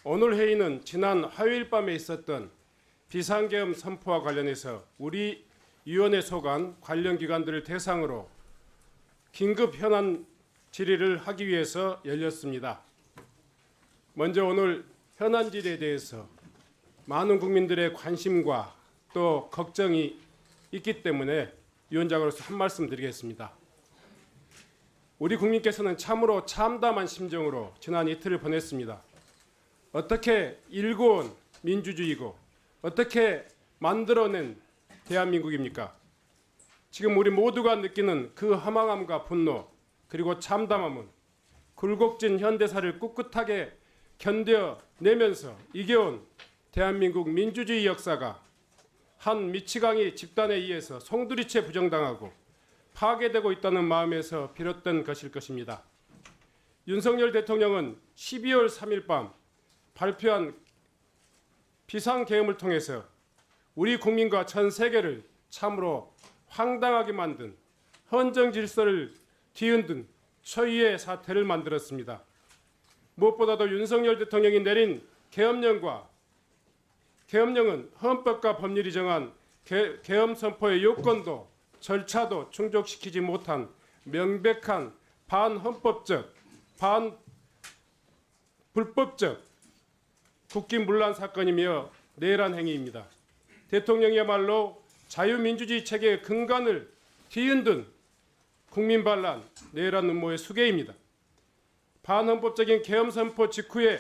오늘 회의는 지난 화요일 밤에 있었던 비상계엄 선포와 관련해서 우리 위원회 소관 관련 기관들을 대상으로 긴급 현안 질의를 하기 위해서 열렸습니다. 먼저 오늘 현안 질의에 대해서 많은 국민들의 관심과 또 걱정이 있기 때문에 위원장으로서 한 말씀 드리겠습니다. 우리 국민께서는 참으로 참담한 심정으로 지난 이틀을 보냈습니다. 어떻게 일궈온 민주주의고 어떻게 만들어낸 대한민국입니까? 지금 우리 모두가 느끼는 그 허망함과 분노 그리고 참담함은 굴곡진 현대사를 꿋꿋하게 견뎌내면서 이겨온 대한민국 민주주의 역사가 한 미치광이 집단에 의해서 송두리째 부정당하고 파괴되고 있다는 마음에서 비롯된 것일 것입니다. 윤석열 대통령은 12월 3일 밤 발표한 비상계엄을 통해서 우리 국민과 전 세계를 참으로 황당하게 만든 헌정 질서를 뒤흔든 초유의 사태를 만들었습니다. 무엇보다도 윤석열 대통령이 내린 계엄령은 헌법과 법률이 정한 계엄 선포의 요건도 절차도 충족시키지 못한 명백한 반헌법적, 반불법적 국기문란 사건이며 내란 행위입니다. 대통령이야말로 자유민주주의 체계의 근간을 뒤흔든 국민반란, 내란 음모의 수괴입니다. 반헌법적인 계엄 선포 직후에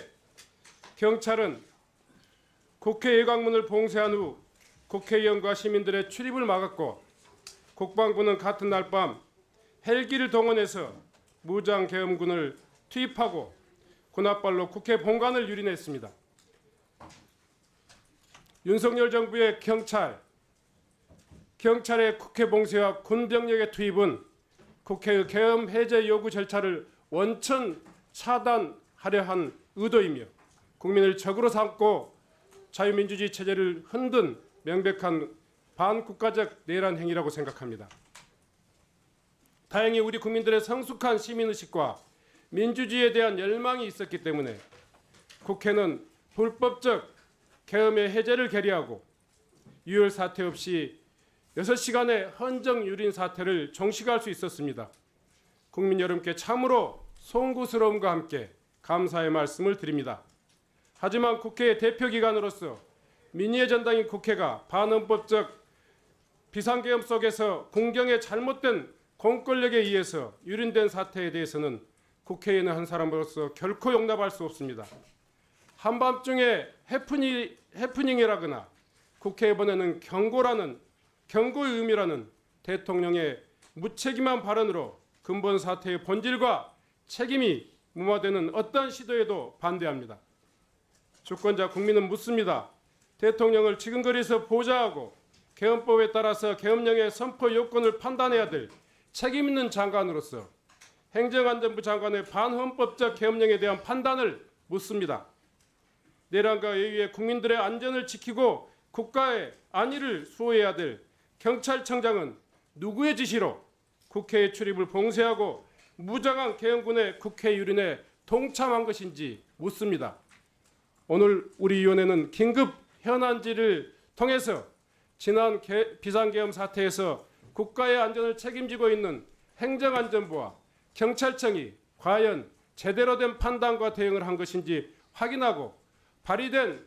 경찰은 국회 예광문을 봉쇄한 후 국회의원과 시민들의 출입을 막았고 국방부는 같은 날 밤 헬기를 동원해서 무장 계엄군을 투입하고 군홧발로 국회 본관을 유린했습니다. 윤석열 정부의 경찰의 국회 봉쇄와 군병력의 투입은 국회의 계엄 해제 요구 절차를 원천 차단하려 한 의도이며 국민을 적으로 삼고 자유민주주의 체제를 흔든 명백한 반국가적 내란 행위라고 생각합니다. 다행히 우리 국민들의 성숙한 시민의식과 민주주의에 대한 열망이 있었기 때문에 국회는 불법적 계엄의 해제를 결의하고 유혈 사태 없이 6시간의 헌정 유린 사태를 종식할 수 있었습니다. 국민 여러분께 참으로 송구스러움과 함께 감사의 말씀을 드립니다. 하지만 국회의 대표기관으로서 민의의 전당인 국회가 반헌법적 비상계엄 속에서 공경의 잘못된 공권력에 의해서 유린된 사태에 대해서는 국회의원 한 사람으로서 결코 용납할 수 없습니다. 한밤중에 해프닝이라거나 국회에 보내는 경고의 의미라는 대통령의 무책임한 발언으로 근본 사태의 본질과 책임이 무마되는 어떠한 시도에도 반대합니다. 주권자 국민은 묻습니다. 대통령을 지근거리에서 보좌하고 계엄법에 따라서 계엄령의 선포 요건을 판단해야 될 책임 있는 장관으로서 행정안전부 장관의 반헌법적 계엄령에 대한 판단을 묻습니다. 내란과 외유의 국민들의 안전을 지키고 국가의 안위를 수호해야 될 경찰청장은 누구의 지시로 국회의 출입을 봉쇄하고 무장한 계엄군의 국회 유린에 동참한 것인지 묻습니다. 오늘 우리 위원회는 긴급 현안질을 통해서 지난 비상계엄 사태에서 국가의 안전을 책임지고 있는 행정안전부와 경찰청이 과연 제대로 된 판단과 대응을 한 것인지 확인하고 발의된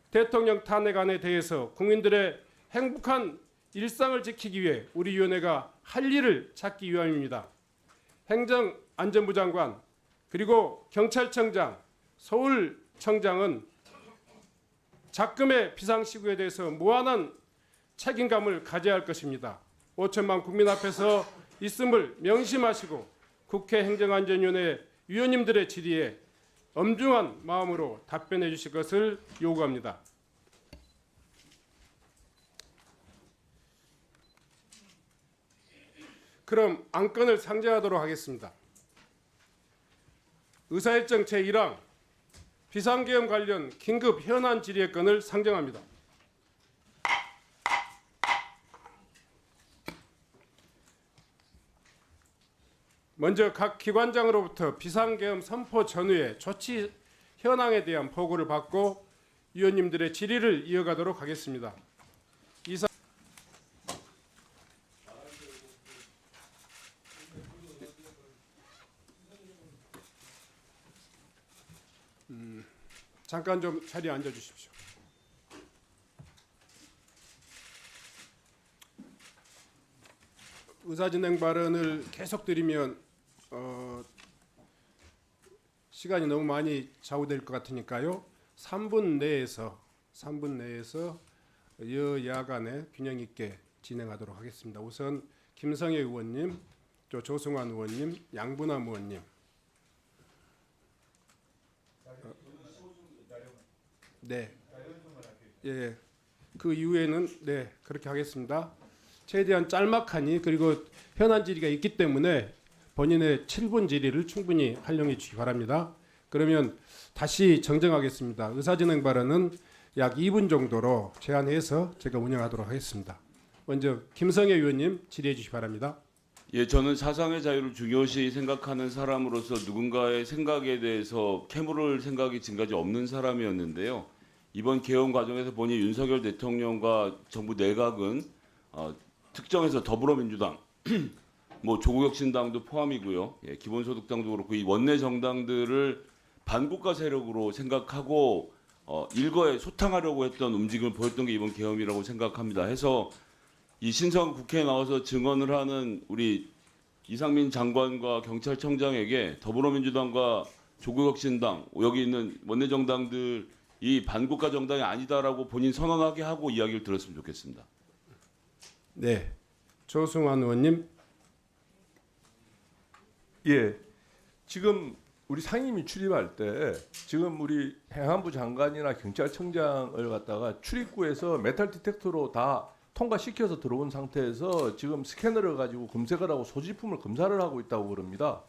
대통령 탄핵안에 대해서 국민들의 행복한 일상을 지키기 위해 우리 위원회가 할 일을 찾기 위함입니다. 행정안전부 장관 그리고 경찰청장, 서울청장은 작금의 비상시국에 대해서 무한한 책임감을 가져야 할 것입니다. 5천만 국민 앞에서 있음을 명심하시고 국회 행정안전위원회 위원님들의 질의에 엄중한 마음으로 답변해 주실 것을 요구합니다. 그럼 안건을 상정하도록 하겠습니다. 의사일정 제1항 비상계엄 관련 긴급 현안 질의의 건을 상정합니다. 먼저 각 기관장으로부터 비상계엄 선포 전후에 조치 현황에 대한 보고를 받고 위원님들의 질의를 이어가도록 하겠습니다. 이상 잠깐 좀 자리에 앉아 주십시오. 의사진행 발언을 계속 드리면 시간이 너무 많이 좌우될 것 같으니까요. 3분 내에서 여야 간에 균형 있게 진행하도록 하겠습니다. 우선 김성애 의원님, 또 조승환 의원님, 양분남 의원님. 네. 예. 그 이후에는 네 그렇게 하겠습니다. 최대한 짤막하니 그리고 현안 질의가 있기 때문에 본인의 7분 질의를 충분히 활용해 주시기 바랍니다. 그러면 다시 정정하겠습니다. 의사진행 발언은 약 2분 정도로 제한해서 제가 운영하도록 하겠습니다. 먼저 김성애 의원님 질의해 주시기 바랍니다. 예, 저는 사상의 자유를 중요시 생각하는 사람으로서 누군가의 생각에 대해서 캐물을 생각이 지금까지 없는 사람이었는데요. 이번 개헌 과정에서 보니 윤석열 대통령과 정부 내각은 특정해서 더불어민주당, 뭐 조국혁신당도 포함이고요. 예, 기본소득당도 그렇고 이 원내 정당들을 반국가 세력으로 생각하고 일거에 소탕하려고 했던 움직임을 보였던 게 이번 계엄이라고 생각합니다. 해서 이 신성 국회에 나와서 증언을 하는 우리 이상민 장관과 경찰청장에게 더불어민주당과 조국혁신당 여기 있는 원내 정당들이 반국가 정당이 아니다라고 본인 선언하게 하고 이야기를 들었으면 좋겠습니다. 네, 조승환 의원님. 예, 지금 우리 상임위 출입할 때 지금 우리 행안부 장관이나 경찰청장을 갖다가 출입구에서 메탈 디텍터로 다 통과시켜서 들어온 상태에서 지금 스캐너를 가지고 검색을 하고 소지품을 검사를 하고 있다고 그럽니다.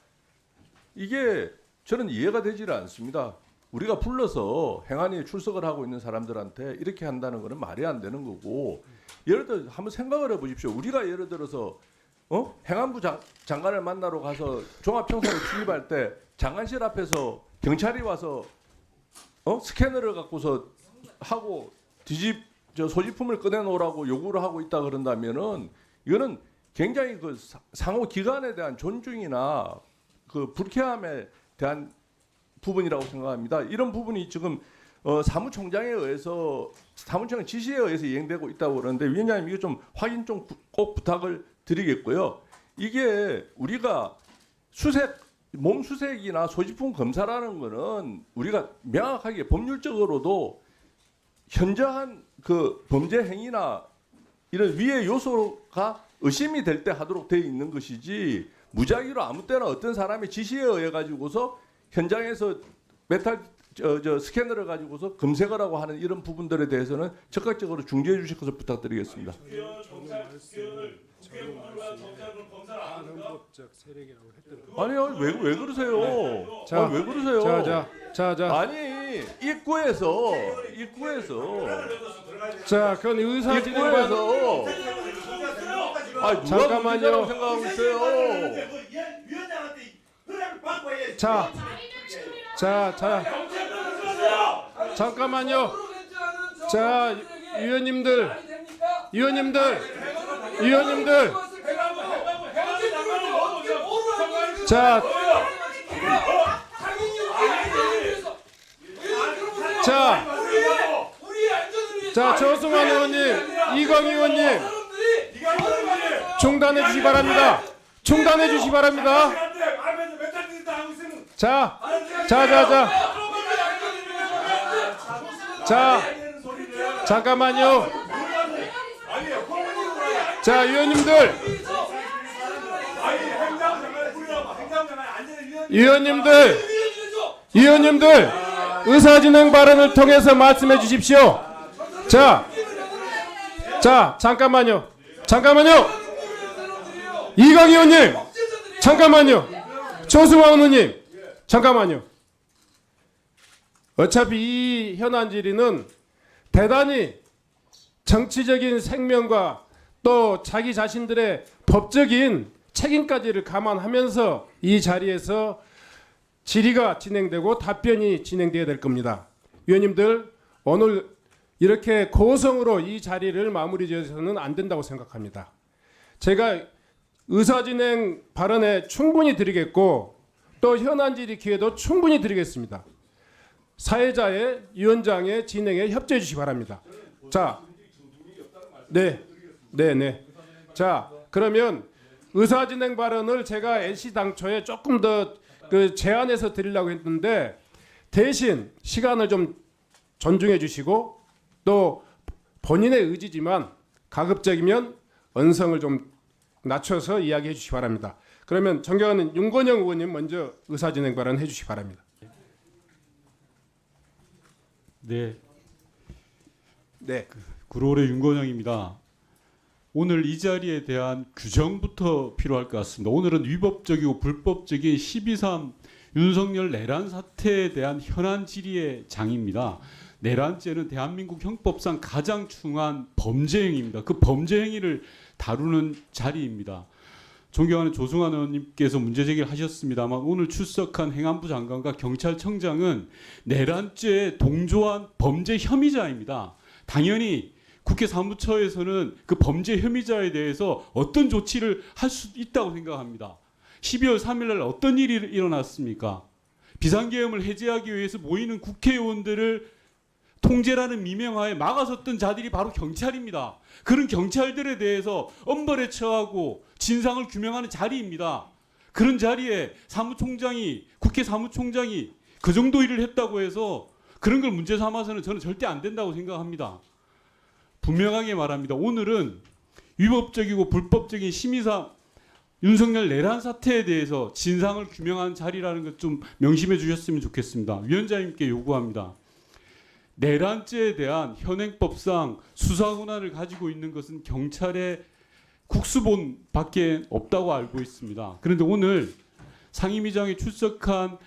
이게 저는 이해가 되질 않습니다. 우리가 불러서 행안위에 출석을 하고 있는 사람들한테 이렇게 한다는 것은 말이 안 되는 거고, 예를 들어 한번 생각을 해보십시오. 우리가 예를 들어서 행안부 장관을 만나러 가서 종합청사로 출입할 때 장관실 앞에서 경찰이 와서 스캐너를 갖고서 하고 소지품을 꺼내놓으라고 요구를 하고 있다 그런다면은 이거는 굉장히 그 상호 기관에 대한 존중이나 그 불쾌함에 대한 부분이라고 생각합니다. 이런 부분이 지금 사무총장에 의해서 사무총장 지시에 의해서 이행되고 있다고 그러는데 위원장님 이거 좀 확인 좀 꼭 부탁을 드리겠고요. 이게 우리가 몸 수색이나 소지품 검사라는 거는 우리가 명확하게 법률적으로도 현저한 그 범죄 행위나 이런 위의 요소가 의심이 될 때 하도록 되어 있는 것이지, 무작위로 아무 때나 어떤 사람의 지시에 의해 가지고서 현장에서 메탈 스캐너를 가지고서 검색을 하고 하는 이런 부분들에 대해서는 적극적으로 중재해 주실 것을 부탁드리겠습니다. 아니요, 왜 그러세요? 자, 왜 그러세요? 자. 아니 입구에서 자, 그건 의사진행 발언. 누가 잠깐만요. 생각하고 있어요? 자, 잠깐만요. 자, 위원님들. 자, 조승환 의원님, 이광희 의원님, 중단해 주시기 바랍니다. 자, 잠깐만요. 자, 위원님들, 의사진행 발언을 통해서 말씀해 주십시오. 자, 잠깐만요. 이광희 의원님, 잠깐만요. 조승환 의원님, 잠깐만요. 어차피 이 현안 질의는 대단히 정치적인 생명과 또 자기 자신들의 법적인 책임까지를 감안하면서 이 자리에서 질의가 진행되고 답변이 진행되어야 될 겁니다. 위원님들 오늘 이렇게 고성으로 이 자리를 마무리 지어서는 안 된다고 생각합니다. 제가 의사진행 발언에 충분히 드리겠고 또 현안 질의 기회도 충분히 드리겠습니다. 사회자의 위원장의 진행에 협조해 주시기 바랍니다. 자, 네. 자, 그러면 의사진행 발언을 제가 NC 당초에 조금 더 제안해서 드리려고 했는데 대신 시간을 좀 존중해 주시고 또 본인의 의지지만 가급적이면 언성을 좀 낮춰서 이야기해 주시기 바랍니다. 그러면 존경하는 윤건영 의원님 먼저 의사진행 발언 해주시기 바랍니다. 네, 네. 구로울의 윤건영입니다. 오늘 이 자리에 대한 규정부터 필요할 것 같습니다. 오늘은 위법적이고 불법적인 12.3 윤석열 내란 사태에 대한 현안 질의의 장입니다. 내란죄는 대한민국 형법상 가장 중한 범죄 행위입니다. 그 범죄 행위를 다루는 자리입니다. 존경하는 조승환 의원님께서 문제제기를 하셨습니다만 오늘 출석한 행안부 장관과 경찰청장은 내란죄에 동조한 범죄 혐의자입니다. 당연히 국회 사무처에서는 그 범죄 혐의자에 대해서 어떤 조치를 할 수 있다고 생각합니다. 12월 3일 날 어떤 일이 일어났습니까? 비상계엄을 해제하기 위해서 모이는 국회의원들을 통제라는 미명하에 막아섰던 자들이 바로 경찰입니다. 그런 경찰들에 대해서 엄벌에 처하고 진상을 규명하는 자리입니다. 그런 자리에 사무총장이 국회 사무총장이 그 정도 일을 했다고 해서 그런 걸 문제 삼아서는 저는 절대 안 된다고 생각합니다. 분명하게 말합니다. 오늘은 위법적이고 불법적인 심의사 윤석열 내란 사태에 대해서 진상을 규명하는 자리라는 것 좀 명심해 주셨으면 좋겠습니다. 위원장님께 요구합니다. 내란죄에 대한 현행법상 수사 권한을 가지고 있는 것은 경찰의 국수본밖에 없다고 알고 있습니다. 그런데 오늘 상임위장에 출석한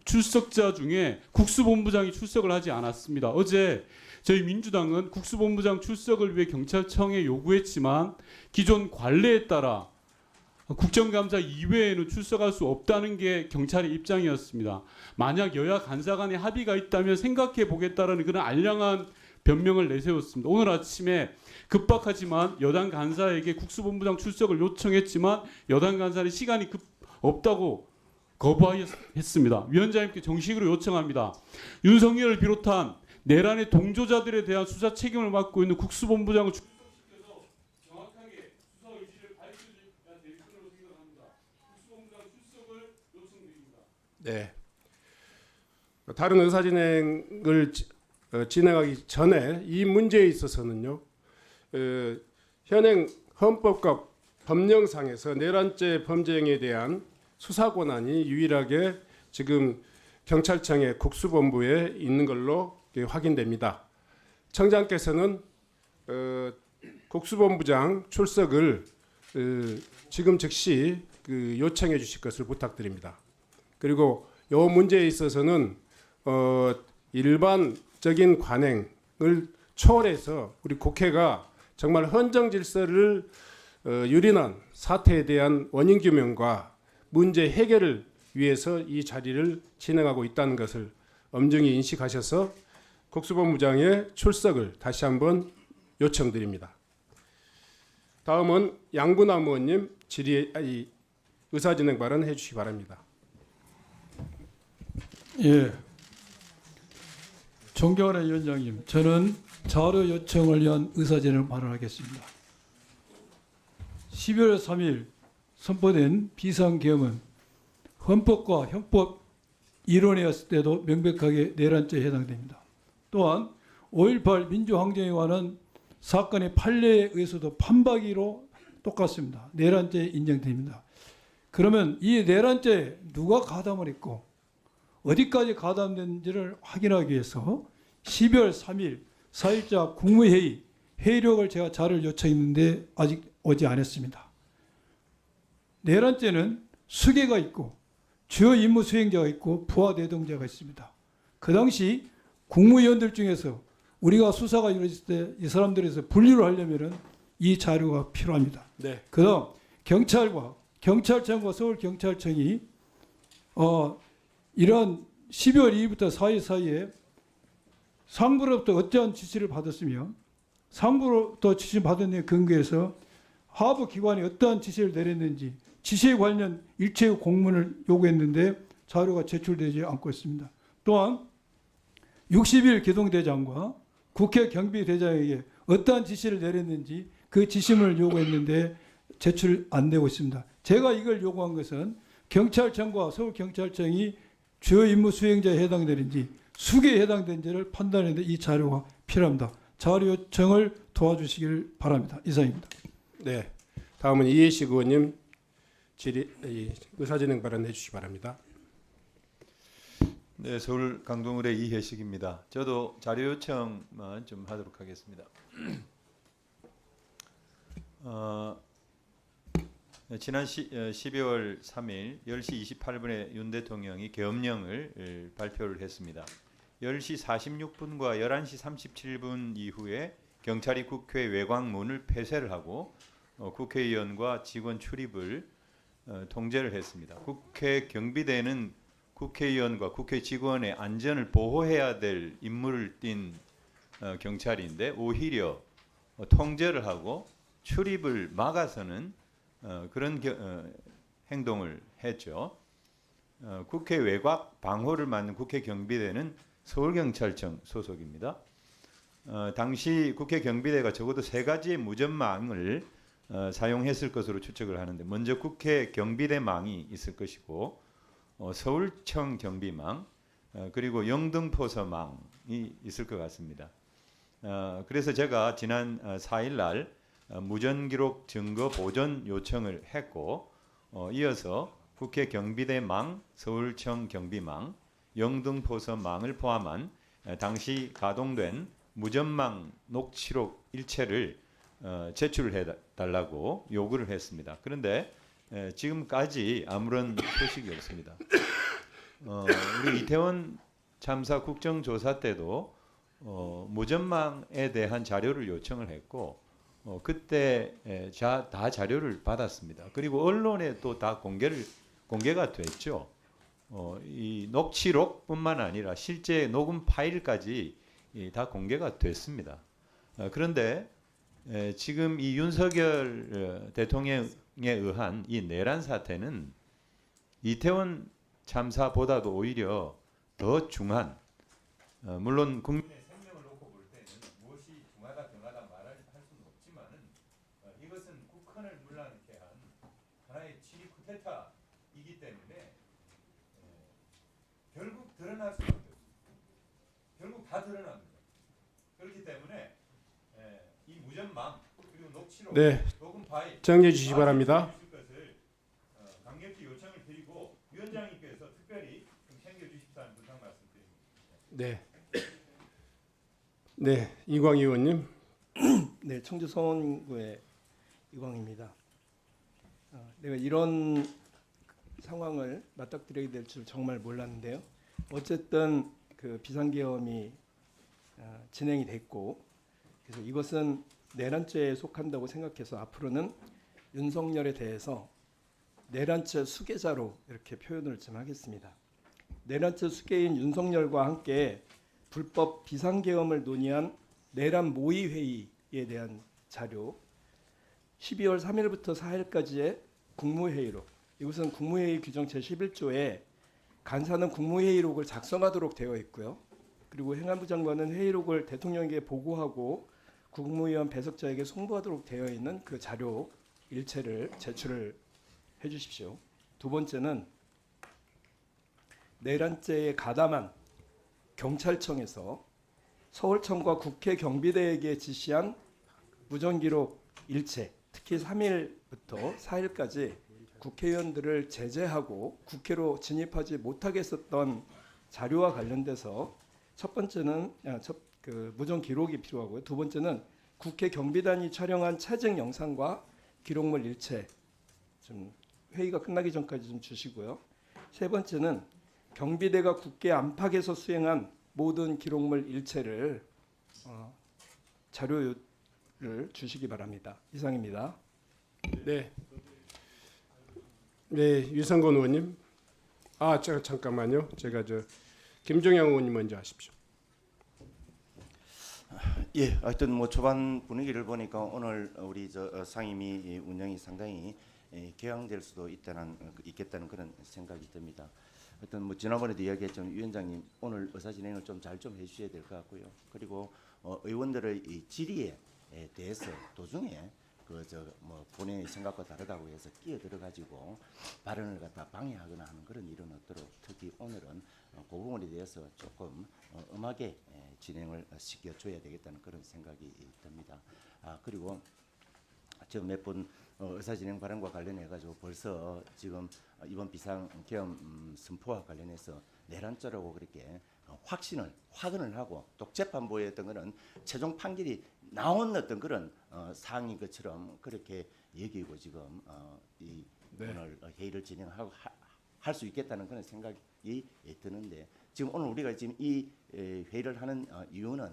출석자 중에 국수본부장이 출석을 하지 않았습니다. 어제 저희 민주당은 국수본부장 출석을 위해 경찰청에 요구했지만 기존 관례에 따라 국정감사 이외에는 출석할 수 없다는 게 경찰의 입장이었습니다. 만약 여야 간사 간에 합의가 있다면 생각해 보겠다라는 그런 알량한 변명을 내세웠습니다. 오늘 아침에 급박하지만 여당 간사에게 국수본부장 출석을 요청했지만 여당 간사는 시간이 없다고 거부했습니다. 위원장님께 정식으로 요청합니다. 윤석열을 비롯한 내란의 동조자들에 대한 수사 책임을 맡고 있는 국수본부장을 출석시켜서 정확하게 수사 의지를 밝혀줘야 될 것으로 생각합니다. 국수본부장 출석을 요청드립니다. 네. 다른 의사진행을 진행하기 전에 이 문제에 있어서는요. 현행 헌법과 법령상에서 내란죄 범죄 행위에 대한 수사 권한이 유일하게 지금 경찰청의 국수본부에 있는 걸로 확인됩니다. 청장께서는 국수본부장 출석을 지금 즉시 요청해 주실 것을 부탁드립니다. 그리고 이 문제에 있어서는 일반적인 관행을 초월해서 우리 국회가 정말 헌정 질서를 유린한 사태에 대한 원인 규명과 문제 해결을 위해서 이 자리를 진행하고 있다는 것을 엄중히 인식하셔서 국수본부장의 출석을 다시 한번 요청드립니다. 다음은 양분남 의원님 의사진행 발언 해주시기 바랍니다. 예, 존경하는 위원장님, 저는 자료 요청을 위한 의사진행을 발언하겠습니다. 12월 3일 선포된 비상계엄은 헌법과 형법 이론이었을 때도 명백하게 내란죄에 해당됩니다. 또한 5.18 민주항쟁에 관한 사건의 판례에 의해서도 판박이로 똑같습니다. 내란죄에 인정됩니다. 그러면 이 내란죄에 누가 가담을 했고 어디까지 가담된지를 확인하기 위해서 12월 3일 4일자 국무회의 회의록을 제가 자료를 요청했는데 아직 오지 않았습니다. 내란죄는 수괴가 있고 주요 임무 수행자가 있고 부하 대동자가 있습니다. 그 당시 국무위원들 중에서 우리가 수사가 이루어질 때 이 사람들에서 분류를 하려면 이 자료가 필요합니다. 네. 그다음 경찰청과 서울경찰청이 이런 12월 2일부터 4일 사이에 상부로부터 어떠한 지시를 받았으며 상부로부터 지시를 받은 근거에서 하부 기관이 어떠한 지시를 내렸는지 지시에 관련 일체의 공문을 요구했는데 자료가 제출되지 않고 있습니다. 또한 60일 기동대장과 국회 경비대장에게 어떠한 지시를 내렸는지 그 지시문을 요구했는데 제출 안 되고 있습니다. 제가 이걸 요구한 것은 경찰청과 서울경찰청이 주요 임무 수행자에 해당되는지 수계에 해당되는지를 판단하는데 이 자료가 필요합니다. 자료 요청을 도와주시길 바랍니다. 이상입니다. 네. 다음은 이해식 의원님 의사진행 발언해 주시기 바랍니다. 네, 서울 강동을의 이혜식입니다. 저도 자료 요청만 좀 하도록 하겠습니다. 지난 12월 3일 10시 28분에 윤 대통령이 계엄령을 발표를 했습니다. 10시 46분과 11시 37분 이후에 경찰이 국회 외곽문을 폐쇄를 하고 국회의원과 직원 출입을 통제를 했습니다. 국회 경비대는 국회의원과 국회 직원의 안전을 보호해야 될 임무를 띈 경찰인데 오히려 통제를 하고 출입을 막아서는 그런 행동을 했죠. 국회 외곽 방호를 맡는 국회 경비대는 서울경찰청 소속입니다. 당시 국회 경비대가 적어도 3가지의 무전망을 사용했을 것으로 추측을 하는데 먼저 국회 경비대망이 있을 것이고 서울청 경비망 그리고 영등포서망이 있을 것 같습니다. 그래서 제가 지난 4일 날 무전기록 증거 보존 요청을 했고 이어서 국회 경비대망, 서울청 경비망, 영등포서망을 포함한 당시 가동된 무전망 녹취록 일체를 제출해 달라고 요구를 했습니다. 그런데 지금까지 아무런 소식이 없습니다. 우리 이태원 참사 국정조사 때도 무전망에 대한 자료를 요청을 했고 그때 다 자료를 받았습니다. 그리고 언론에 또 다 공개가 됐죠. 이 녹취록뿐만 아니라 실제 녹음 파일까지 다 공개가 됐습니다. 그런데 지금 이 윤석열 대통령에 의한 이 내란 사태는 이태원 참사보다도 오히려 더 중한 물론 국민의 생명을 놓고 볼 때는 무엇이 중하다 경하다 말할 수는 없지만은 이것은 국헌을 물란케 한 하나의 치리 쿠데타이기 때문에 결국 드러날 수밖에 없습니다. 결국 다 드러납니다. 그렇기 때문에 이 무전망 그리고 녹취록 네. 녹음 파일 정리해 주시기 바랍니다. 것을 강력히 요청을 드리고 위원장님께서 특별히 좀 챙겨 주십사는 부탁 말씀드립니다. 네. 네, 이광희 의원님. 네, 청주 성원구의 이광입니다. 내가 이런 상황을 맞닥뜨리게 될 줄 정말 몰랐는데요. 어쨌든 그 비상계엄이 진행이 됐고, 그래서 이것은 내란죄에 속한다고 생각해서 앞으로는 윤석열에 대해서 내란죄 수괴자로 이렇게 표현을 좀 하겠습니다. 내란죄 수괴인 윤석열과 함께 불법 비상계엄을 논의한 내란 모의회의에 대한 자료 12월 3일부터 4일까지의 국무회의록 이것은 국무회의 규정 제11조에 간사는 국무회의록을 작성하도록 되어 있고요. 그리고 행안부 장관은 회의록을 대통령에게 보고하고 국무위원 배석자에게 송부하도록 되어 있는 그 자료 일체를 제출을 해 주십시오. 두 번째는 내란죄에 가담한 경찰청에서 서울청과 국회 경비대에게 지시한 무전기록 일체, 특히 3일부터 4일까지 국회의원들을 제재하고 국회로 진입하지 못하게 했었던 자료와 관련돼서 첫 번째는 무전 기록이 필요하고요. 두 번째는 국회 경비단이 촬영한 차증 영상과 기록물 일체 좀 회의가 끝나기 전까지 좀 주시고요. 세 번째는 경비대가 국회 안팎에서 수행한 모든 기록물 일체를 자료를 주시기 바랍니다. 이상입니다. 네. 네, 유성건 의원님. 잠깐만요. 제가 김종영 의원님 먼저 하십시오. 예, 하여튼 뭐 초반 분위기를 보니까 오늘 우리 상임위 운영이 상당히 개방될 수도 있겠다는 그런 생각이 듭니다. 하여튼 뭐 지난번에도 이야기했지만 위원장님 오늘 의사 진행을 좀 잘 좀 해주셔야 될 것 같고요. 그리고 의원들의 이 질의에 대해서 도중에 뭐 본인의 생각과 다르다고 해서 끼어들어 가지고 발언을 갖다 방해하거나 하는 그런 일은 없도록 특히 오늘은 그 부분에 대해서 조금 엄하게 진행을 시켜줘야 되겠다는 그런 생각이 듭니다. 그리고 지금 몇 분 의사진행 발언과 관련해 가지고 벌써 지금 이번 비상계엄 선포와 관련해서 내란죄라고 그렇게 확언을 하고 또 재판부의 어떤 그런 최종 판결이 나온 어떤 그런 사항인 것처럼 그렇게 얘기고 지금 오늘 회의를 진행하고 할 수 있겠다는 그런 생각이 드는데 지금 오늘 우리가 지금 이 회의를 하는 이유는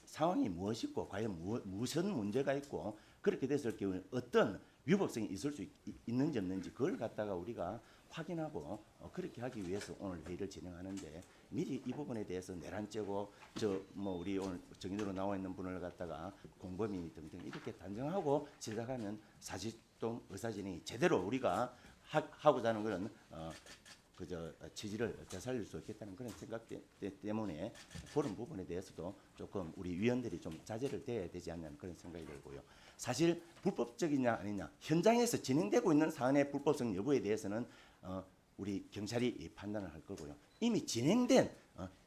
상황이 무엇이고 과연 무슨 문제가 있고 그렇게 됐을 경우에 어떤 위법성이 있을 수 있는지 없는지 그걸 갖다가 우리가 확인하고 그렇게 하기 위해서 오늘 회의를 진행하는데 미리 이 부분에 대해서 내란죄고 뭐 우리 오늘 정의도로 나와 있는 분을 갖다가 공범이 등등 이렇게 단정하고 제작하면 사실 좀 의사진행이 제대로 우리가 하고자 하는 그런 취지를 되살릴 수 있겠다는 그런 생각 때문에 그런 부분에 대해서도 조금 우리 위원들이 좀 자제를 돼야 되지 않냐는 그런 생각이 들고요. 사실 불법적이냐 아니냐 현장에서 진행되고 있는 사안의 불법성 여부에 대해서는 우리 경찰이 판단을 할 거고요. 이미 진행된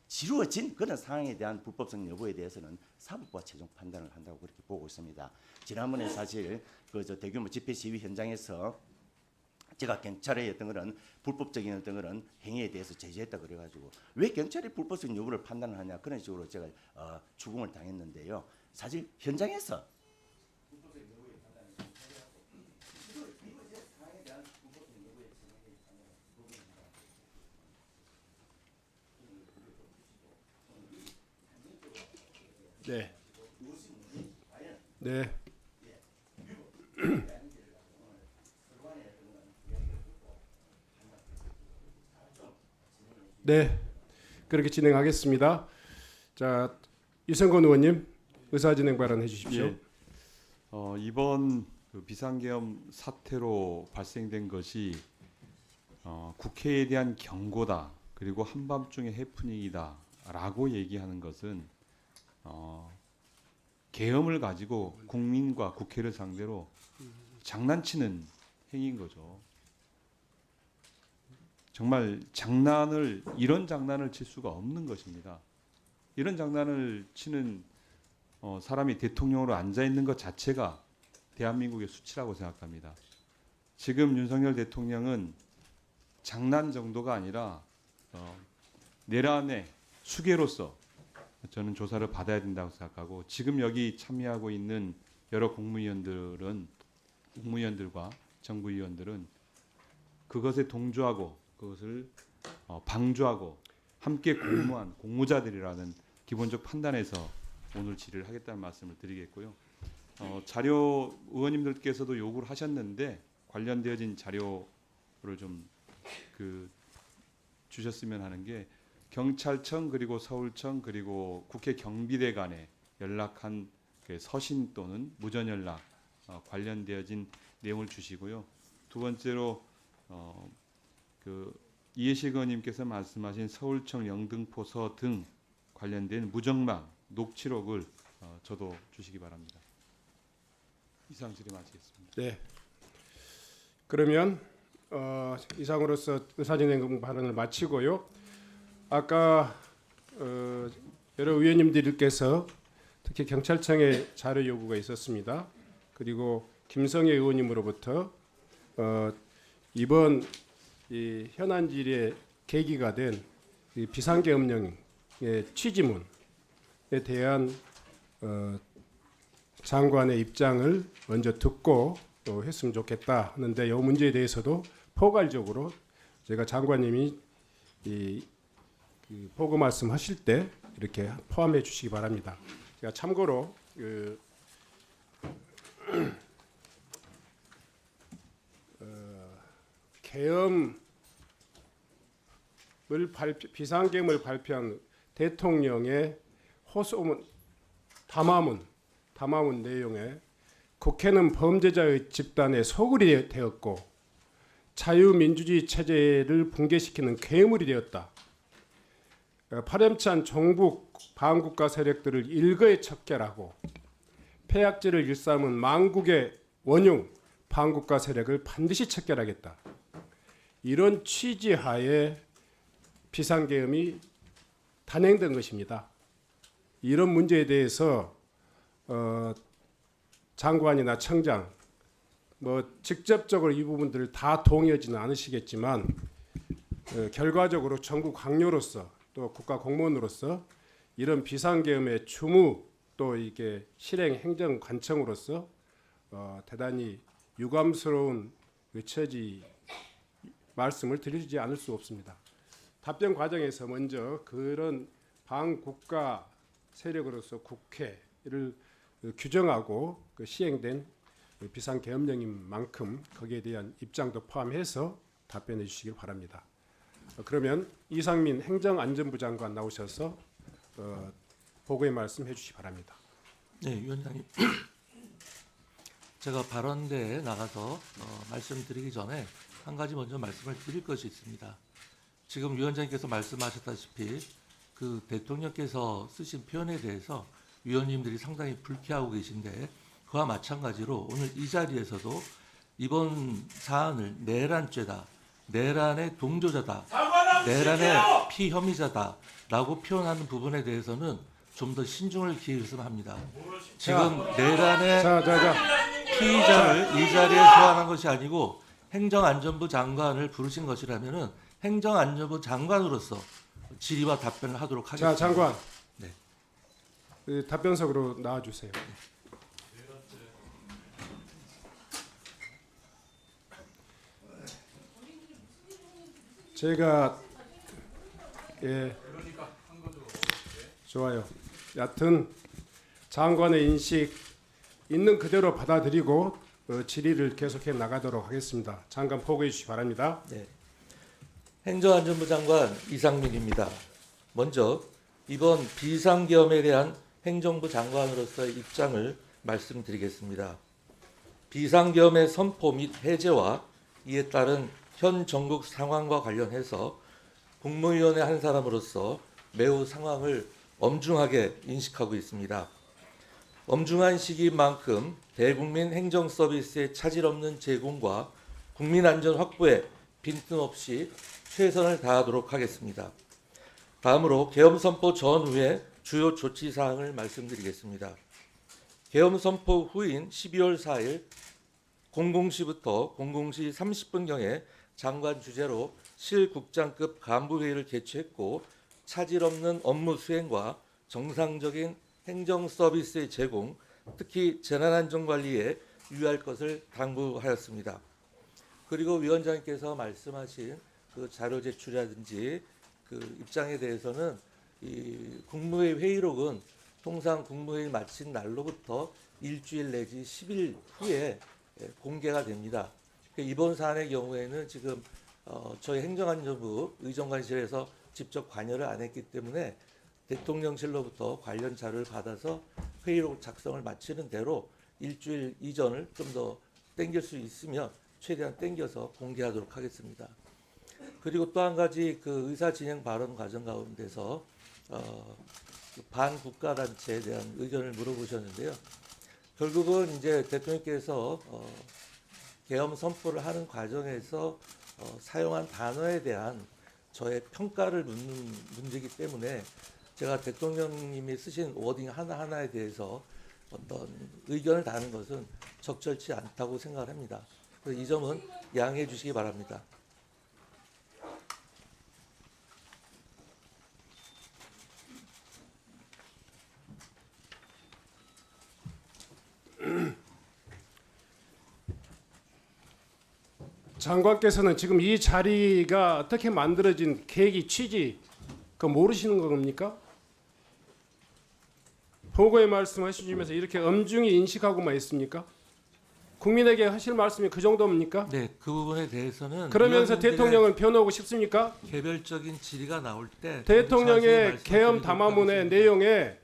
지루어진 그런 상황에 대한 불법성 여부에 대해서는 사법부가 최종 판단을 한다고 그렇게 보고 있습니다. 지난번에 사실 대규모 집회 시위 현장에서 제가 경찰의 어떤 그런 불법적인 어떤 그런 행위에 대해서 제지했다 그래가지고 왜 경찰이 불법성 여부를 판단을 하냐 그런 식으로 제가 추궁을 당했는데요. 사실 현장에서 네. 네. 네. 그렇게 진행하겠습니다. 자, 유승건 의원님 의사진행 발언해 주십시오. 예. 이번 비상계엄 사태로 발생된 것이 국회에 대한 경고다. 그리고 한밤중의 해프닝이다라고 얘기하는 것은 계엄을 가지고 국민과 국회를 상대로 장난치는 행위인 거죠. 정말 이런 장난을 칠 수가 없는 것입니다. 이런 장난을 치는 사람이 대통령으로 앉아 있는 것 자체가 대한민국의 수치라고 생각합니다. 지금 윤석열 대통령은 장난 정도가 아니라 내란의 수괴로서 저는 조사를 받아야 된다고 생각하고 지금 여기 참여하고 있는 여러 국무위원들과 정부위원들은 그것에 동조하고 그것을 방조하고 함께 공모한 공모자들이라는 기본적 판단에서 오늘 질의를 하겠다는 말씀을 드리겠고요. 자료 의원님들께서도 요구를 하셨는데 관련되어진 자료를 좀 주셨으면 하는 게 경찰청 그리고 서울청 그리고 국회 경비대 간에 연락한 서신 또는 무전 연락 관련되어진 내용을 주시고요. 두 번째로 이해식 의원님께서 말씀하신 서울청 영등포서 등 관련된 무정망 녹취록을 저도 주시기 바랍니다. 이상 질의 마치겠습니다. 네. 그러면 이상으로서 의사진행 발언을 마치고요. 아까 여러 의원님들께서 특히 경찰청에 자료 요구가 있었습니다. 그리고 김성애 의원님으로부터 이번 이 현안 질의의 계기가 된 이 비상계엄령의 취지문에 대한 장관의 입장을 먼저 듣고 또 했으면 좋겠다 하는데 이 문제에 대해서도 포괄적으로 제가 장관님이 보고 말씀하실 때 이렇게 포함해 주시기 바랍니다. 제가 참고로 계엄 비상계엄을 발표한 대통령의 호소문 담화문 내용에 국회는 범죄자의 집단의 소굴이 되었고 자유민주주의 체제를 붕괴시키는 괴물이 되었다. 파렴치한 종북 반국가 세력들을 일거에 척결하고 폐악질을 일삼은 망국의 원흉 반국가 세력을 반드시 척결하겠다. 이런 취지하에 비상계엄이 단행된 것입니다. 이런 문제에 대해서 장관이나 청장 직접적으로 이 부분들을 다 동의하지는 않으시겠지만 결과적으로 정부 강요로서 또 국가 공무원으로서 이런 비상계엄의 주무 또 이게 실행 행정 관청으로서 대단히 유감스러운 처지 말씀을 드리지 않을 수 없습니다. 답변 과정에서 먼저 그런 반국가 세력으로서 국회를 규정하고 시행된 비상계엄령인 만큼 거기에 대한 입장도 포함해서 답변해 주시길 바랍니다. 그러면 이상민 행정안전부 장관 나오셔서 보고의 말씀 해주시기 바랍니다. 네, 위원장님. 제가 발언대에 나가서 말씀드리기 전에 한 가지 먼저 말씀을 드릴 것이 있습니다. 지금 위원장님께서 말씀하셨다시피 그 대통령께서 쓰신 표현에 대해서 위원님들이 상당히 불쾌하고 계신데 그와 마찬가지로 오늘 이 자리에서도 이번 사안을 내란죄다, 내란의 동조자다, 내란의 피혐의자다라고 표현하는 부분에 대해서는 좀 더 신중을 기했으면 합니다. 지금 내란의 피의자를 이 자리에 소환한 것이 아니고 행정안전부 장관을 부르신 것이라면은 행정안전부 장관으로서 질의와 답변을 하도록 하겠습니다. 자, 장관. 네. 답변석으로 나와 주세요. 제가 좋아요. 여하튼 장관의 인식 있는 그대로 받아들이고 질의를 계속해 나가도록 하겠습니다. 장관 보고해 주시기 바랍니다. 네. 행정안전부 장관 이상민입니다. 먼저 이번 비상계엄에 대한 행정부 장관으로서의 입장을 말씀드리겠습니다. 비상계엄의 선포 및 해제와 이에 따른 현 전국 상황과 관련해서 국무위원의 한 사람으로서 매우 상황을 엄중하게 인식하고 있습니다. 엄중한 시기인 만큼 대국민 행정 서비스의 차질 없는 제공과 국민 안전 확보에 빈틈없이 최선을 다하도록 하겠습니다. 다음으로 계엄 선포 전후의 주요 조치 사항을 말씀드리겠습니다. 계엄 선포 후인 12월 4일 00시부터 00시 30분경에 장관 주재로 실국장급 간부회의를 개최했고 차질 없는 업무 수행과 정상적인 행정 서비스의 제공, 특히 재난안전관리에 유의할 것을 당부하였습니다. 그리고 위원장님께서 말씀하신 그 자료 제출이라든지 그 입장에 대해서는 이 국무회의 회의록은 통상 국무회의 마친 날로부터 일주일 내지 10일 후에 공개가 됩니다. 이번 사안의 경우에는 지금 저희 행정안전부 의정관실에서 직접 관여를 안 했기 때문에 대통령실로부터 관련 자료를 받아서 회의록 작성을 마치는 대로 일주일 이전을 좀 더 땡길 수 있으면 최대한 땡겨서 공개하도록 하겠습니다. 그리고 또 한 가지 그 의사 진행 발언 과정 가운데서 반국가단체에 대한 의견을 물어보셨는데요. 결국은 이제 대통령께서 계엄 선포를 하는 과정에서 사용한 단어에 대한 저의 평가를 묻는 문제이기 때문에 제가 대통령님이 쓰신 워딩 하나하나에 대해서 어떤 의견을 다하는 것은 적절치 않다고 생각을 합니다. 그래서 이 점은 양해해 주시기 바랍니다. 장관께서는 지금 이 자리가 어떻게 만들어진 계기 취지 그거 모르시는 겁니까? 보고에 말씀하시면서 이렇게 엄중히 인식하고만 있습니까? 국민에게 하실 말씀이 그 정도입니까? 네, 그 부분에 대해서는 그러면서 의원님들의 대통령은 변호하고 싶습니까? 개별적인 질의가 나올 때 자세히 대통령의 말씀드리도록 계엄 담화문의 하겠습니다. 내용에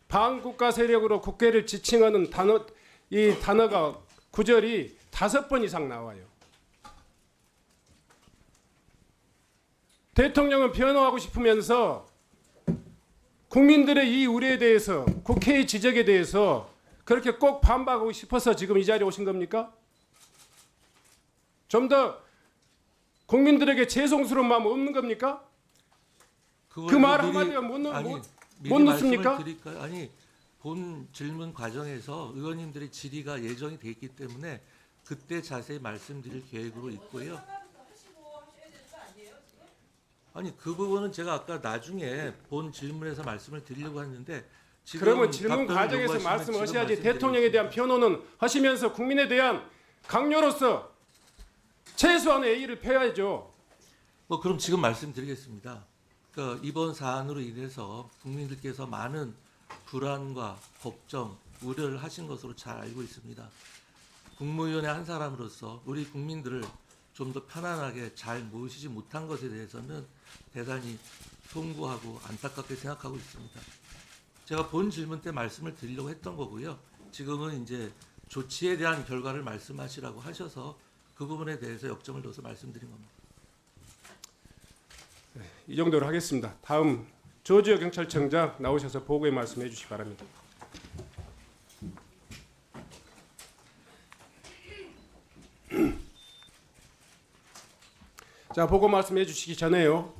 반국가 세력으로 국회를 지칭하는 이 단어가 구절이 5번 이상 나와요. 대통령은 변호하고 싶으면서 국민들의 이 우려에 대해서 국회의 지적에 대해서 그렇게 꼭 반박하고 싶어서 지금 이 자리에 오신 겁니까? 좀 더 국민들에게 죄송스러운 마음 없는 겁니까? 그 말 한마디가 못 놓습니까? 드릴까요? 아니, 본 질문 과정에서 의원님들의 질의가 예정이 돼 있기 때문에 그때 자세히 말씀드릴 계획으로 있고요. 아니, 그 부분은 제가 아까 나중에 본 질문에서 말씀을 드리려고 했는데 지금 그러면 질문 답변을 과정에서 요구하시면 말씀하셔야지 지금 대통령에 대한 변호는 하시면서 국민에 대한 강요로서 최소한의 예의를 펴야죠. 뭐 그럼 지금 말씀드리겠습니다. 그러니까 이번 사안으로 인해서 국민들께서 많은 불안과 걱정, 우려를 하신 것으로 잘 알고 있습니다. 국무위원의 한 사람으로서 우리 국민들을 좀 더 편안하게 잘 모시지 못한 것에 대해서는 대단히 송구하고 안타깝게 생각하고 있습니다. 제가 본 질문 때 말씀을 드리려고 했던 거고요. 지금은 이제 조치에 대한 결과를 말씀하시라고 하셔서 그 부분에 대해서 역점을 둬서 말씀드린 겁니다. 이 정도로 하겠습니다. 다음 조지호 경찰청장 나오셔서 보고에 말씀해 주시기 바랍니다. 자, 보고 말씀해 주시기 전에요.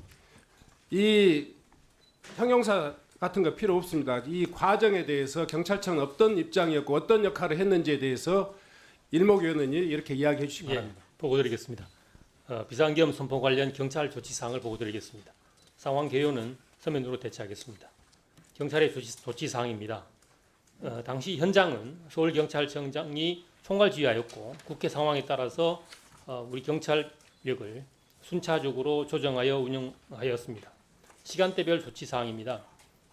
이 형용사 같은 거 필요 없습니다. 이 과정에 대해서 경찰청은 어떤 입장이었고 어떤 역할을 했는지에 대해서 일목 의원님이 이렇게 이야기해 주시기 바랍니다. 보고드리겠습니다. 비상계엄 선포 관련 경찰 조치 사항을 보고드리겠습니다. 상황 개요는 서면으로 대체하겠습니다. 경찰의 조치 사항입니다. 당시 현장은 서울경찰청장이 총괄 지휘하였고 국회 상황에 따라서 우리 경찰력을 순차적으로 조정하여 운영하였습니다. 시간대별 조치 사항입니다.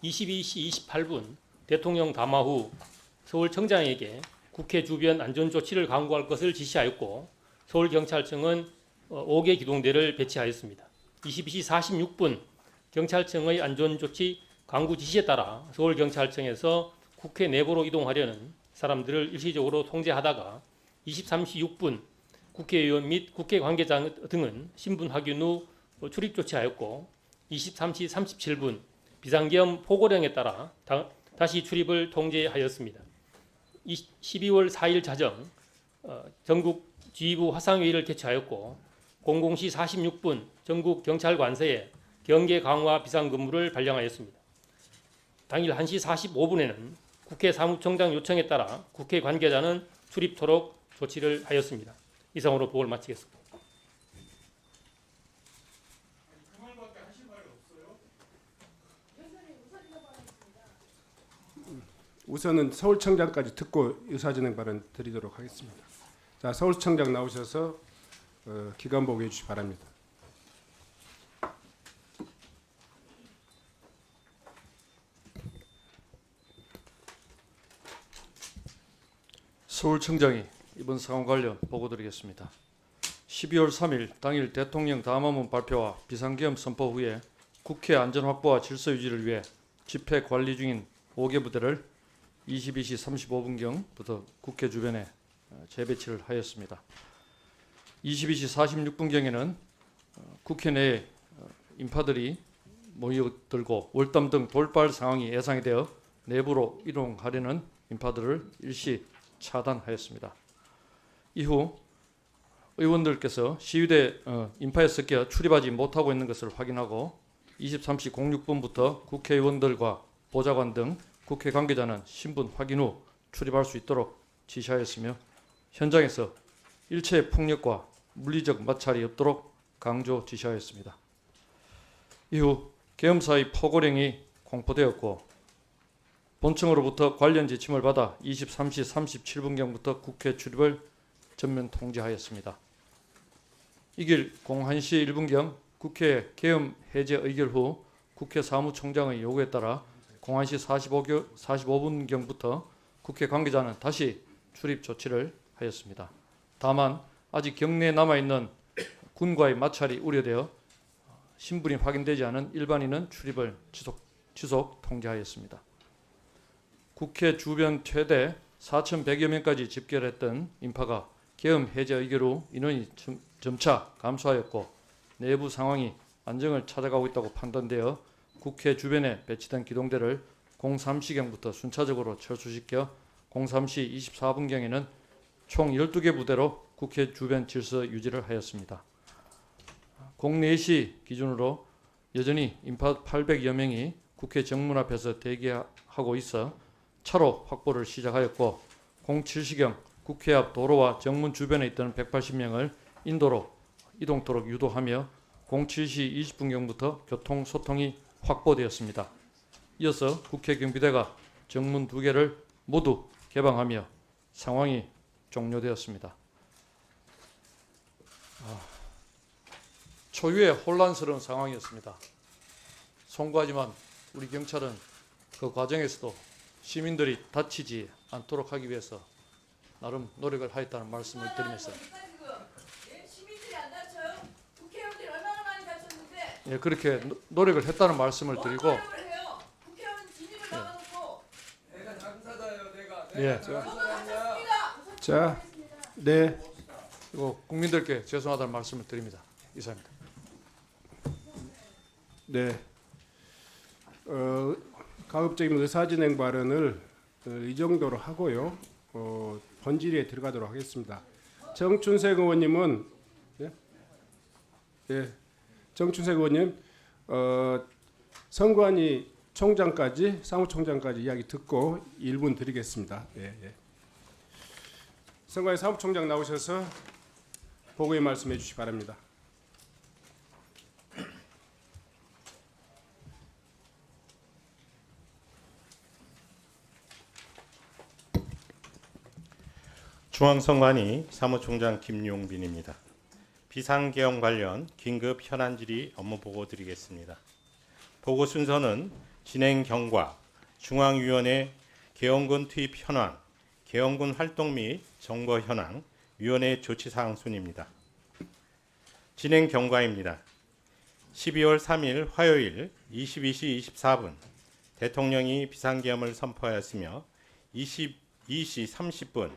22시 28분 대통령 담화 후 서울청장에게 국회 주변 안전조치를 강구할 것을 지시하였고 서울경찰청은 5개 기동대를 배치하였습니다. 22시 46분 경찰청의 안전조치 강구 지시에 따라 서울경찰청에서 국회 내부로 이동하려는 사람들을 일시적으로 통제하다가 23시 6분 국회의원 및 국회 관계자 등은 신분 확인 후 출입 조치하였고 23시 37분 비상계엄 포고령에 따라 다시 출입을 통제하였습니다. 12월 4일 자정 전국 지휘부 화상회의를 개최하였고 00시 46분 전국 경찰관서에 경계 강화 비상근무를 발령하였습니다. 당일 1시 45분에는 국회 사무총장 요청에 따라 국회 관계자는 출입토록 조치를 하였습니다. 이상으로 보고를 마치겠습니다. 우선은 서울청장까지 듣고 의사진행 발언 드리도록 하겠습니다. 자, 서울청장 나오셔서 기간 보고해 주시기 바랍니다. 서울청장이 이번 사안 관련 보고드리겠습니다. 12월 3일 당일 대통령 담화문 발표와 비상계엄 선포 후에 국회 안전 확보와 질서 유지를 위해 집회 관리 중인 5개 부대를 22시 35분경부터 국회 주변에 재배치를 하였습니다. 22시 46분경에는 국회 내에 인파들이 모여들고 월담 등 돌발 상황이 예상이 되어 내부로 이동하려는 인파들을 일시 차단하였습니다. 이후 의원들께서 시위대 인파에 섞여 출입하지 못하고 있는 것을 확인하고 23시 06분부터 국회의원들과 보좌관 등 국회 관계자는 신분 확인 후 출입할 수 있도록 지시하였으며 현장에서 일체의 폭력과 물리적 마찰이 없도록 강조 지시하였습니다. 이후 계엄사의 포고령이 공포되었고 본청으로부터 관련 지침을 받아 23시 37분경부터 국회 출입을 전면 통제하였습니다. 이길 01시 1분경 국회 계엄 해제 의결 후 국회 사무총장의 요구에 따라 01시 45분경부터 국회 관계자는 다시 출입 조치를 하였습니다. 다만 아직 경내에 남아있는 군과의 마찰이 우려되어 신분이 확인되지 않은 일반인은 출입을 지속 통제하였습니다. 국회 주변 최대 4,100여 명까지 집결했던 인파가 계엄 해제 의결 후 인원이 점차 감소하였고 내부 상황이 안정을 찾아가고 있다고 판단되어 국회 주변에 배치된 기동대를 03시경부터 순차적으로 철수시켜 03시 24분경에는 총 12개 부대로 국회 주변 질서 유지를 하였습니다. 04시 기준으로 여전히 인파 800여 명이 국회 정문 앞에서 대기하고 있어 차로 확보를 시작하였고 07시경 국회 앞 도로와 정문 주변에 있던 180명을 인도로 이동토록 유도하며 07시 20분경부터 교통 소통이 확보되었습니다. 이어서 국회 경비대가 정문 2개를 모두 개방하며 상황이 종료되었습니다. 초유의 혼란스러운 상황이었습니다. 송구하지만 우리 경찰은 그 과정에서도 시민들이 다치지 않도록 하기 위해서 나름 노력을 하였다는 말씀을 드리면서 시민들이 안 다쳐요? 국회의원들이 얼마나 많이 다쳤는데 예, 그렇게 노력을 했다는 말씀을 드리고 노력을 해요? 국회의원 진입을 막아놓고 내가 당사자예요. 내가 예, 다쳤습니다. 자, 네. 그리고 국민들께 죄송하다는 말씀을 드립니다. 이상입니다. 네. 가급적이면 의사진행 발언을 이 정도로 하고요. 본질에 들어가도록 하겠습니다. 정춘색 의원님은 정춘색 의원님 선관위 총장까지 사무총장까지 이야기 듣고 1분 드리겠습니다. 선관위 사무총장 나오셔서 보고에 말씀해 주시기 바랍니다. 중앙선관위 사무총장 김용빈입니다. 비상계엄 관련 긴급 현안 질의 업무 보고 드리겠습니다. 보고 순서는 진행 경과, 중앙위원회 계엄군 투입 현황, 계엄군 활동 및 점거 현황, 위원회 조치사항 순입니다. 진행 경과입니다. 12월 3일 화요일 22시 24분 대통령이 비상계엄을 선포하였으며 22시 30분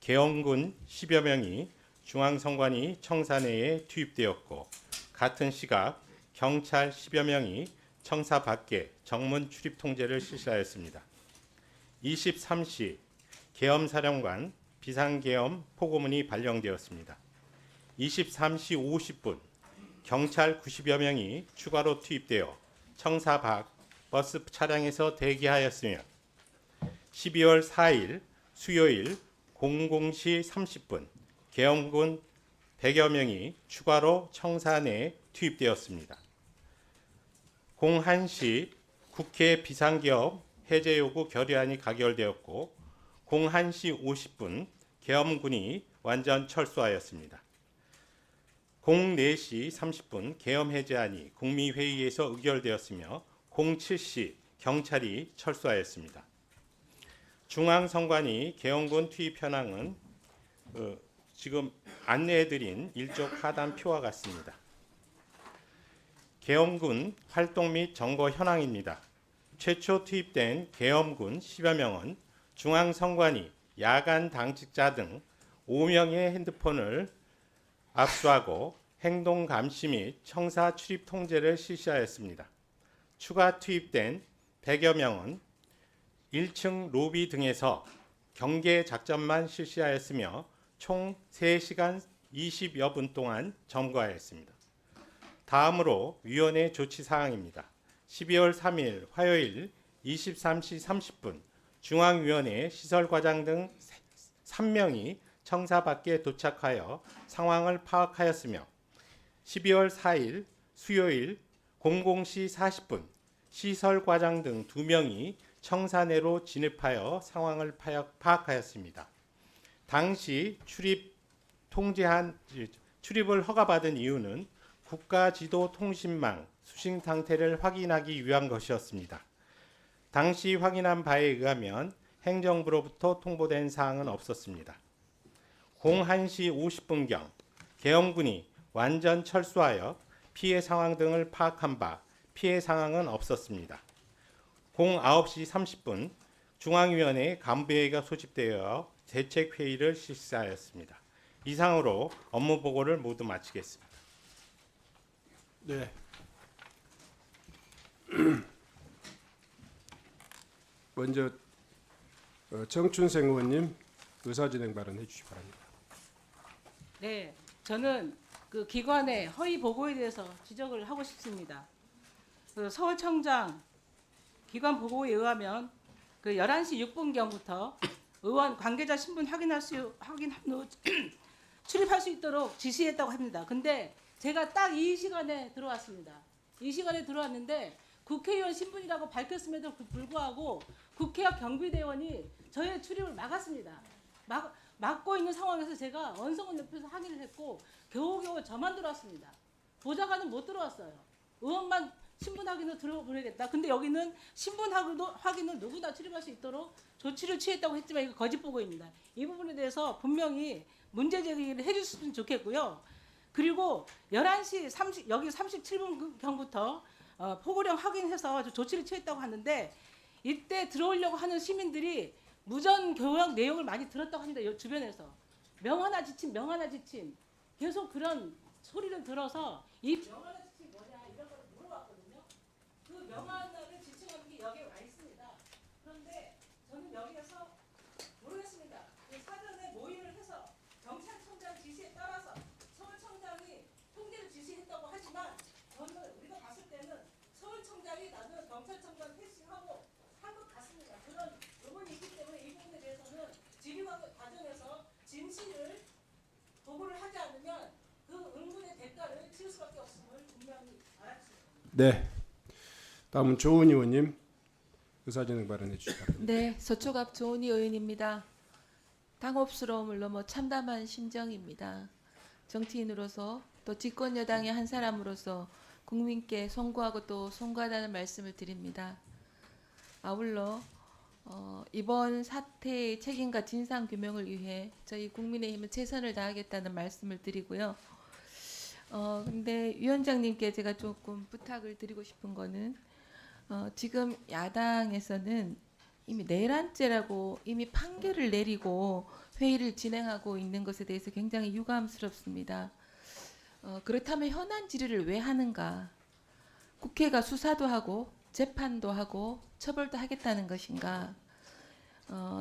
계엄군 10여 명이 중앙선관위 청사 내에 투입되었고 같은 시각 경찰 10여 명이 청사 밖에 정문 출입 통제를 실시하였습니다. 23시 계엄사령관 비상계엄 포고문이 발령되었습니다. 23시 50분 경찰 90여 명이 추가로 투입되어 청사 밖 버스 차량에서 대기하였으며 12월 4일 수요일 00시 30분 계엄군 100여 명이 추가로 청사 내에 투입되었습니다. 01시 국회 비상계엄 해제 요구 결의안이 가결되었고 01시 50분 계엄군이 완전 철수하였습니다. 04시 30분 계엄 해제안이 국미회의에서 의결되었으며 07시 경찰이 철수하였습니다. 중앙선관위 계엄군 투입 현황은 지금 안내해드린 일족 하단표와 같습니다. 계엄군 활동 및 점거 현황입니다. 최초 투입된 계엄군 10여 명은 중앙선관위 야간 당직자 등 5명의 핸드폰을 압수하고 행동 감시 및 청사 출입 통제를 실시하였습니다. 추가 투입된 100여 명은 1층 로비 등에서 경계 작전만 실시하였으며 총 3시간 20여 분 동안 점거하였습니다. 다음으로 위원회 조치 사항입니다. 12월 3일 화요일 23시 30분 중앙위원회 시설과장 등 3명이 청사 밖에 도착하여 상황을 파악하였으며 12월 4일 수요일 00시 40분 시설과장 등 2명이 청사 내로 진입하여 상황을 파악하였습니다. 당시 출입을 허가받은 이유는 국가지도통신망 수신 상태를 확인하기 위한 것이었습니다. 당시 확인한 바에 의하면 행정부로부터 통보된 사항은 없었습니다. 01시 50분경 계엄군이 완전 철수하여 피해 상황 등을 파악한 바 피해 상황은 없었습니다. 09시 30분 중앙위원회 간부회의가 소집되어 대책회의를 실시하였습니다. 이상으로 업무 보고를 모두 마치겠습니다. 네. 먼저 정춘생 의원님 의사진행 발언해 주시기 바랍니다. 네, 저는 그 기관의 허위 보고에 대해서 지적을 하고 싶습니다. 그 서울청장 기관 보고에 의하면 그 11시 6분경부터 의원 관계자 신분 확인한 후 출입할 수 있도록 지시했다고 합니다. 근데 제가 딱 이 시간에 들어왔습니다. 이 시간에 들어왔는데 국회의원 신분이라고 밝혔음에도 불구하고 국회와 경비대원이 저의 출입을 막았습니다. 막고 있는 상황에서 제가 원성을 옆에서 확인을 했고 겨우겨우 저만 들어왔습니다. 보좌관은 못 들어왔어요. 의원만 신분 확인을 들어보내겠다. 근데 여기는 신분 확인을 누구나 출입할 수 있도록 조치를 취했다고 했지만 이거 거짓 보고입니다. 이 부분에 대해서 분명히 문제 제기를 해주셨으면 좋겠고요. 그리고 11시 여기 37분경부터 포고령 확인해서 조치를 취했다고 하는데 이때 들어오려고 하는 시민들이 무전 교역 내용을 많이 들었다고 합니다. 주변에서 명하나 지침 계속 그런 소리를 들어서 이 명하나 지침 뭐냐 이런 걸 물어봤거든요. 그 명하나를 지침하는 게 여기에 와 있습니다. 그런데 저는 여기에서 모르겠습니다. 사전에 모의를 해서 경찰청장 지시에 따라서 서울청장이 통제를 지시했다고 하지만 저는 우리가 봤을 때는 서울청장이 나는 경찰청장 패싱하고 한 것 같습니다. 그런 부분이 있기 때문에 이 부분에 대해서는 질의 과정에서 진실을 보고를 하지 않으면 그 응분의 대가를 치를 수밖에 없음을 분명히 알아주십시오. 네. 다음은 조은희 의원님 의사진행 발언해 주시기 바랍니다. 네, 서초갑 조은희 의원입니다. 당혹스러움을 넘어 참담한 심정입니다. 정치인으로서 또 집권 여당의 한 사람으로서 국민께 송구하고 또 송구하다는 말씀을 드립니다. 아울러 이번 사태의 책임과 진상 규명을 위해 저희 국민의힘은 최선을 다하겠다는 말씀을 드리고요. 근데 위원장님께 제가 조금 부탁을 드리고 싶은 거는 지금 야당에서는 이미 내란죄라고 이미 판결을 내리고 회의를 진행하고 있는 것에 대해서 굉장히 유감스럽습니다. 그렇다면 현안 질의를 왜 하는가? 국회가 수사도 하고 재판도 하고 처벌도 하겠다는 것인가?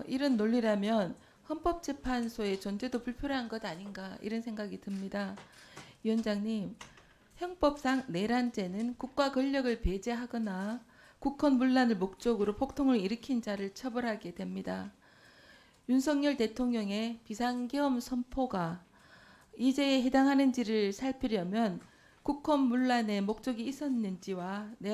이런 논리라면 헌법재판소의 존재도 불필요한 것 아닌가 이런 생각이 듭니다. 위원장님, 형법상 내란죄는 국가 권력을 배제하거나 국헌 문란을 목적으로 폭동을 일으킨 자를 처벌하게 됩니다. 윤석열 대통령의 비상계엄 선포가 이 죄에 해당하는지를 살피려면 국헌 문란의 목적이 있었는지와 네.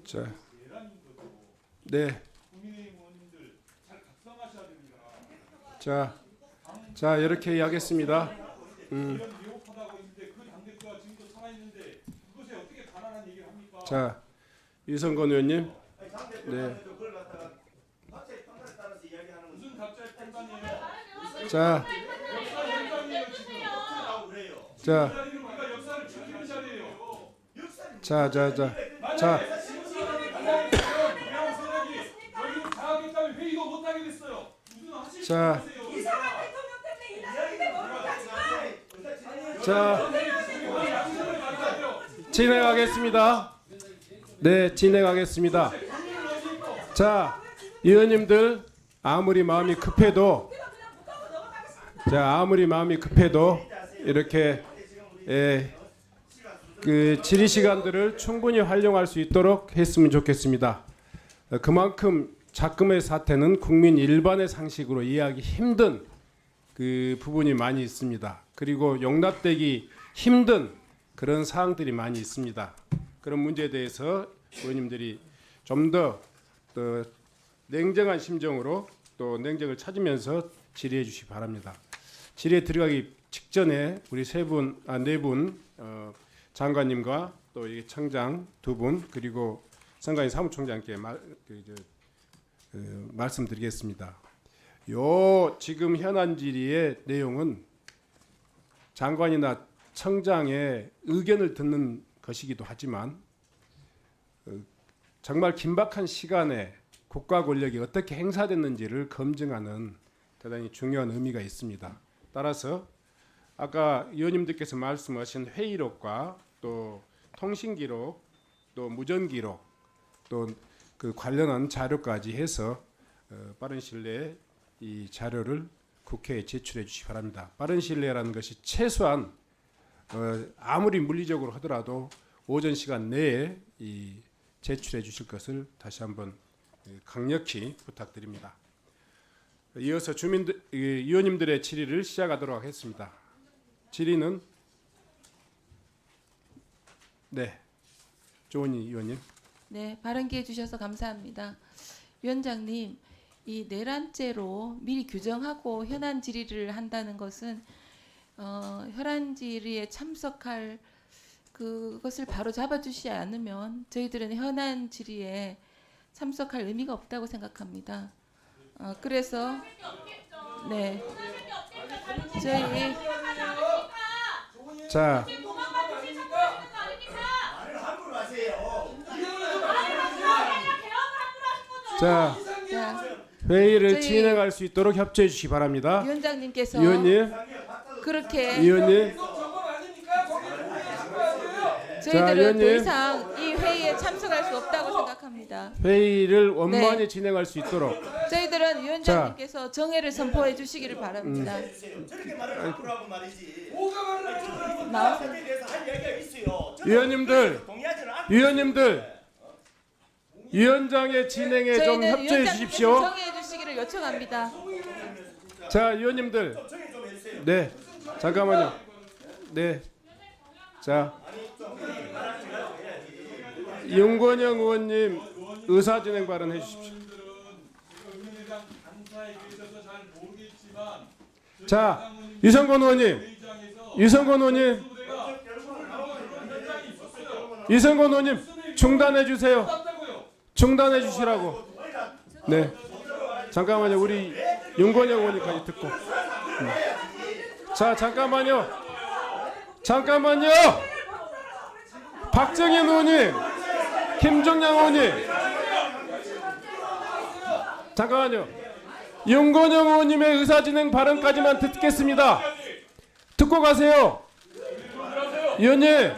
자. 네. 자, 이렇게 이야기했습니다. 자, 이성건 의원님. 네. 자, 진행하겠습니다. 네, 진행하겠습니다. 자, 의원님들 아무리 마음이 급해도 이렇게 그 질의 시간들을 충분히 활용할 수 있도록 했으면 좋겠습니다. 그만큼 작금의 사태는 국민 일반의 상식으로 이해하기 힘든 그 부분이 많이 있습니다. 그리고 용납되기 힘든 그런 사항들이 많이 있습니다. 그런 문제에 대해서 의원님들이 좀 더 냉정한 심정으로 또 냉정을 찾으면서 질의해 주시기 바랍니다. 질의에 들어가기 직전에 우리 네 분 장관님과 또 이 청장 두 분 그리고 선관위 사무총장께 말씀드리겠습니다. 요 지금 현안 질의의 내용은 장관이나 청장의 의견을 듣는 것이기도 하지만 정말 긴박한 시간에 국가 권력이 어떻게 행사됐는지를 검증하는 대단히 중요한 의미가 있습니다. 따라서 아까 의원님들께서 말씀하신 회의록과 또 통신기록, 또 무전기록, 또 그 관련한 자료까지 해서 빠른 시일 내에 이 자료를 국회에 제출해 주시기 바랍니다. 빠른 시일 내라는 것이 최소한 아무리 물리적으로 하더라도 오전 시간 내에 이 제출해 주실 것을 다시 한번 강력히 부탁드립니다. 이어서 의원님들의 질의를 시작하도록 하겠습니다. 질의는 조은희 의원님. 네, 발언 기회 주셔서 감사합니다. 위원장님, 이 내란죄로 미리 규정하고 현안 질의를 한다는 것은 현안 질의에 참석할 그것을 바로 잡아주시지 않으면 저희들은 현안 질의에 참석할 의미가 없다고 생각합니다. 그래서 네, 저희 자, 회의를 저희 진행할 수 있도록 협조해 주시기 바랍니다. 위원장님께서 의원님, 그렇게 의원님. 저희들은 의원님. 더 이상 이 회의에 참석할 수 없다고 생각합니다. 회의를 원만히 진행할 수 있도록. 저희들은 위원장님께서 정회를 선포해 주시기를 바랍니다. 위원님들, 위원장의 진행에 좀 저희는 협조해 위원장님께서 주십시오. 정회해 주시기를 요청합니다. 자, 의원님들. 네, 잠깐만요. 네, 자, 윤건영 의원님 의사진행 발언해 주십시오. 자, 유성권 의원님, 중단해 주세요. 중단해 주시라고. 네, 잠깐만요. 우리 윤건영 의원님까지 듣고. 자, 잠깐만요. 박정현 의원님, 김종양 의원님, 잠깐만요. 윤건영 의원님의 의사진행 발언까지만 듣겠습니다. 듣고 가세요. 의원님,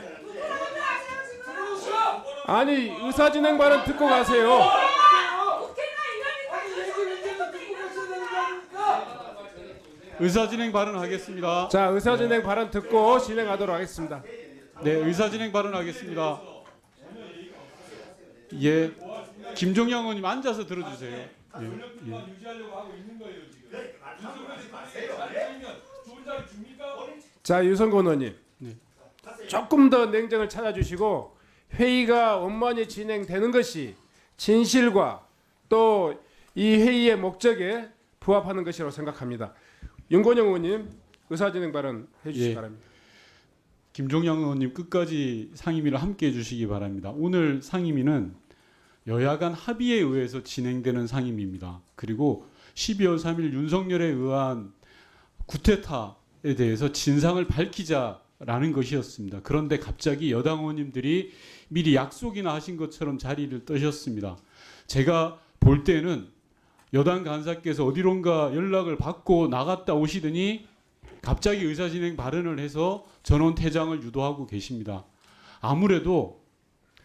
아니 의사진행 발언 듣고 가세요. 의사진행 발언하겠습니다. 자, 의사진행 발언 듣고 진행하도록 하겠습니다. 네, 의사진행 발언하겠습니다. 예, 김종양 의원님 앉아서 들어주세요. 예. 자, 유성권 의원님, 조금 더 냉정을 찾아주시고 회의가 원만히 진행되는 것이 진실과 또 이 회의의 목적에 부합하는 것이라고 생각합니다. 윤건영 의원님, 의사진행 발언 해주시기 바랍니다. 김종양 의원님 끝까지 상임위를 함께해 주시기 바랍니다. 오늘 상임위는 여야 간 합의에 의해서 진행되는 상임위입니다. 그리고 12월 3일 윤석열에 의한 쿠데타에 대해서 진상을 밝히자라는 것이었습니다. 그런데 갑자기 여당 의원님들이 미리 약속이나 하신 것처럼 자리를 뜨셨습니다. 제가 볼 때는 여당 간사께서 어디론가 연락을 받고 나갔다 오시더니 갑자기 의사진행 발언을 해서 전원 퇴장을 유도하고 계십니다. 아무래도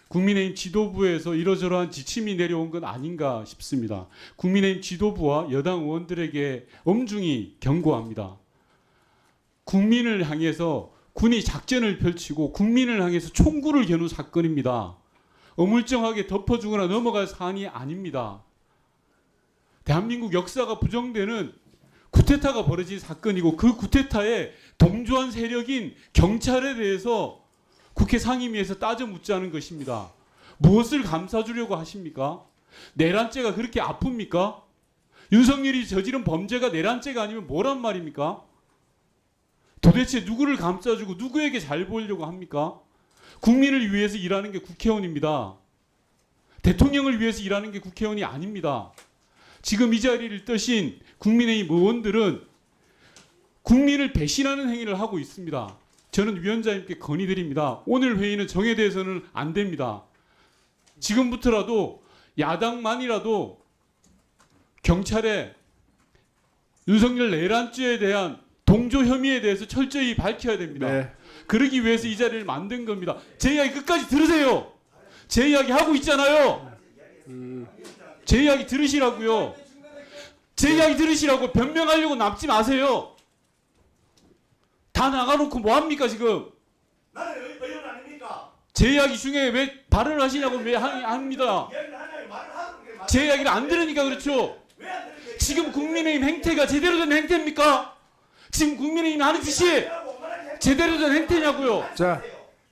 국민의힘 지도부에서 이러저러한 지침이 내려온 건 아닌가 싶습니다. 국민의힘 지도부와 여당 의원들에게 엄중히 경고합니다. 국민을 향해서 군이 작전을 펼치고 국민을 향해서 총구를 겨눈 사건입니다. 어물쩡하게 덮어주거나 넘어갈 사안이 아닙니다. 대한민국 역사가 부정되는 쿠데타가 벌어진 사건이고 그 쿠데타에 동조한 세력인 경찰에 대해서 국회 상임위에서 따져 묻자는 것입니다. 무엇을 감싸주려고 하십니까? 내란죄가 그렇게 아픕니까? 윤석열이 저지른 범죄가 내란죄가 아니면 뭐란 말입니까? 도대체 누구를 감싸주고 누구에게 잘 보이려고 합니까? 국민을 위해서 일하는 게 국회의원입니다. 대통령을 위해서 일하는 게 국회의원이 아닙니다. 지금 이 자리를 뜨신 국민의힘 의원들은 국민을 배신하는 행위를 하고 있습니다. 저는 위원장님께 건의드립니다. 오늘 회의는 정회대해서는 안 됩니다. 지금부터라도 야당만이라도 경찰에 윤석열 내란죄에 대한 동조 혐의에 대해서 철저히 밝혀야 됩니다. 네. 그러기 위해서 이 자리를 만든 겁니다. 제 이야기 끝까지 들으세요. 제 이야기 하고 있잖아요. 제 이야기 들으시라고요. 제 이야기 들으시라고. 변명하려고 남지 마세요. 다 나가놓고 뭐 합니까 지금? 나는 의원 아닙니까? 제 이야기 중에 왜 발언을 하시냐고 왜 합니다. 제 이야기를 안 들으니까 그렇죠. 지금 국민의힘 행태가 제대로 된 행태입니까? 지금 국민의힘이 하는 짓이 제대로 된 행태냐고요.